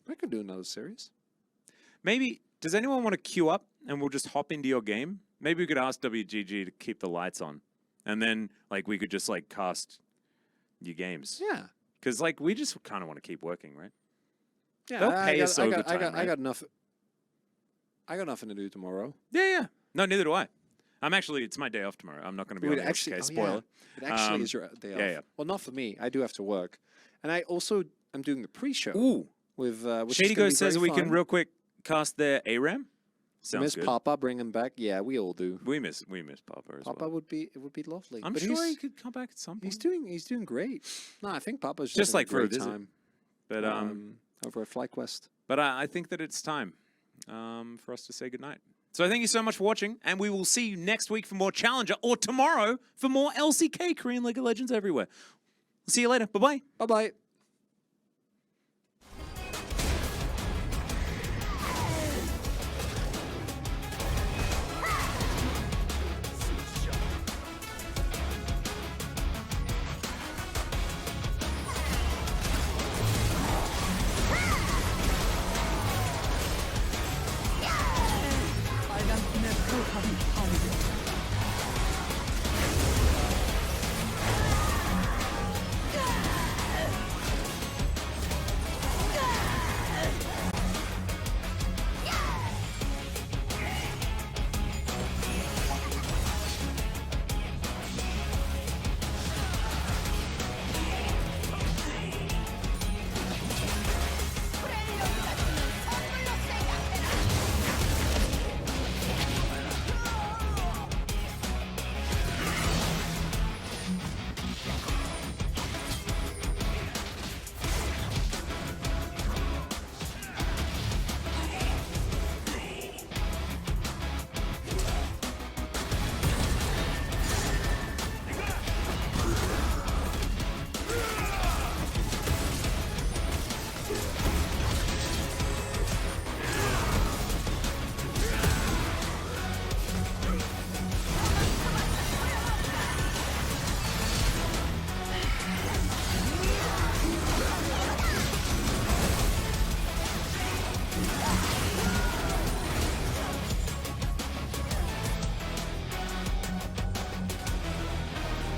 I could do another series. Maybe, does anyone want to queue up and we'll just hop into your game? Maybe we could ask WGG to keep the lights on. And then like we could just like cast your games. Yeah. Because like we just kind of want to keep working, right? Yeah, they'll pay us overtime, right? I got nothing to do tomorrow. Yeah. No, neither do I. It's my day off tomorrow. I'm not going to be on the LCK. Spoiler. It actually is your day off. Yeah. Well, not for me. I do have to work. And I also am doing the pre-show. Ooh. With Shady Ghost says we can real quick cast their ARAM. Sounds miss good. Papa, bring him back. Yeah, we all do. We miss Papa as Papa well. would be lovely. I'm But sure he could come back at some point. he's doing great. No, I think Papa's Just having like a for a great visit. time. But Over at FlyQuest. But I think that it's time for us to say goodnight. So thank you so much for watching, and we will see you next week for more Challenger, or tomorrow for more LCK, Korean League of Legends everywhere. See you later. Bye-bye. Bye-bye.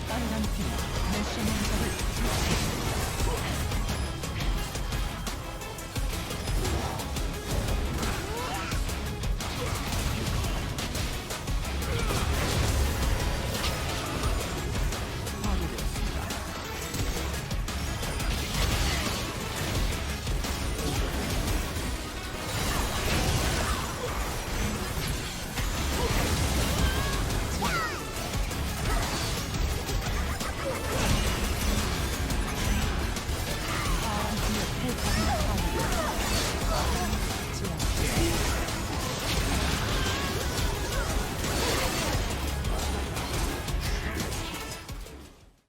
빨간 팀, 메시먼트를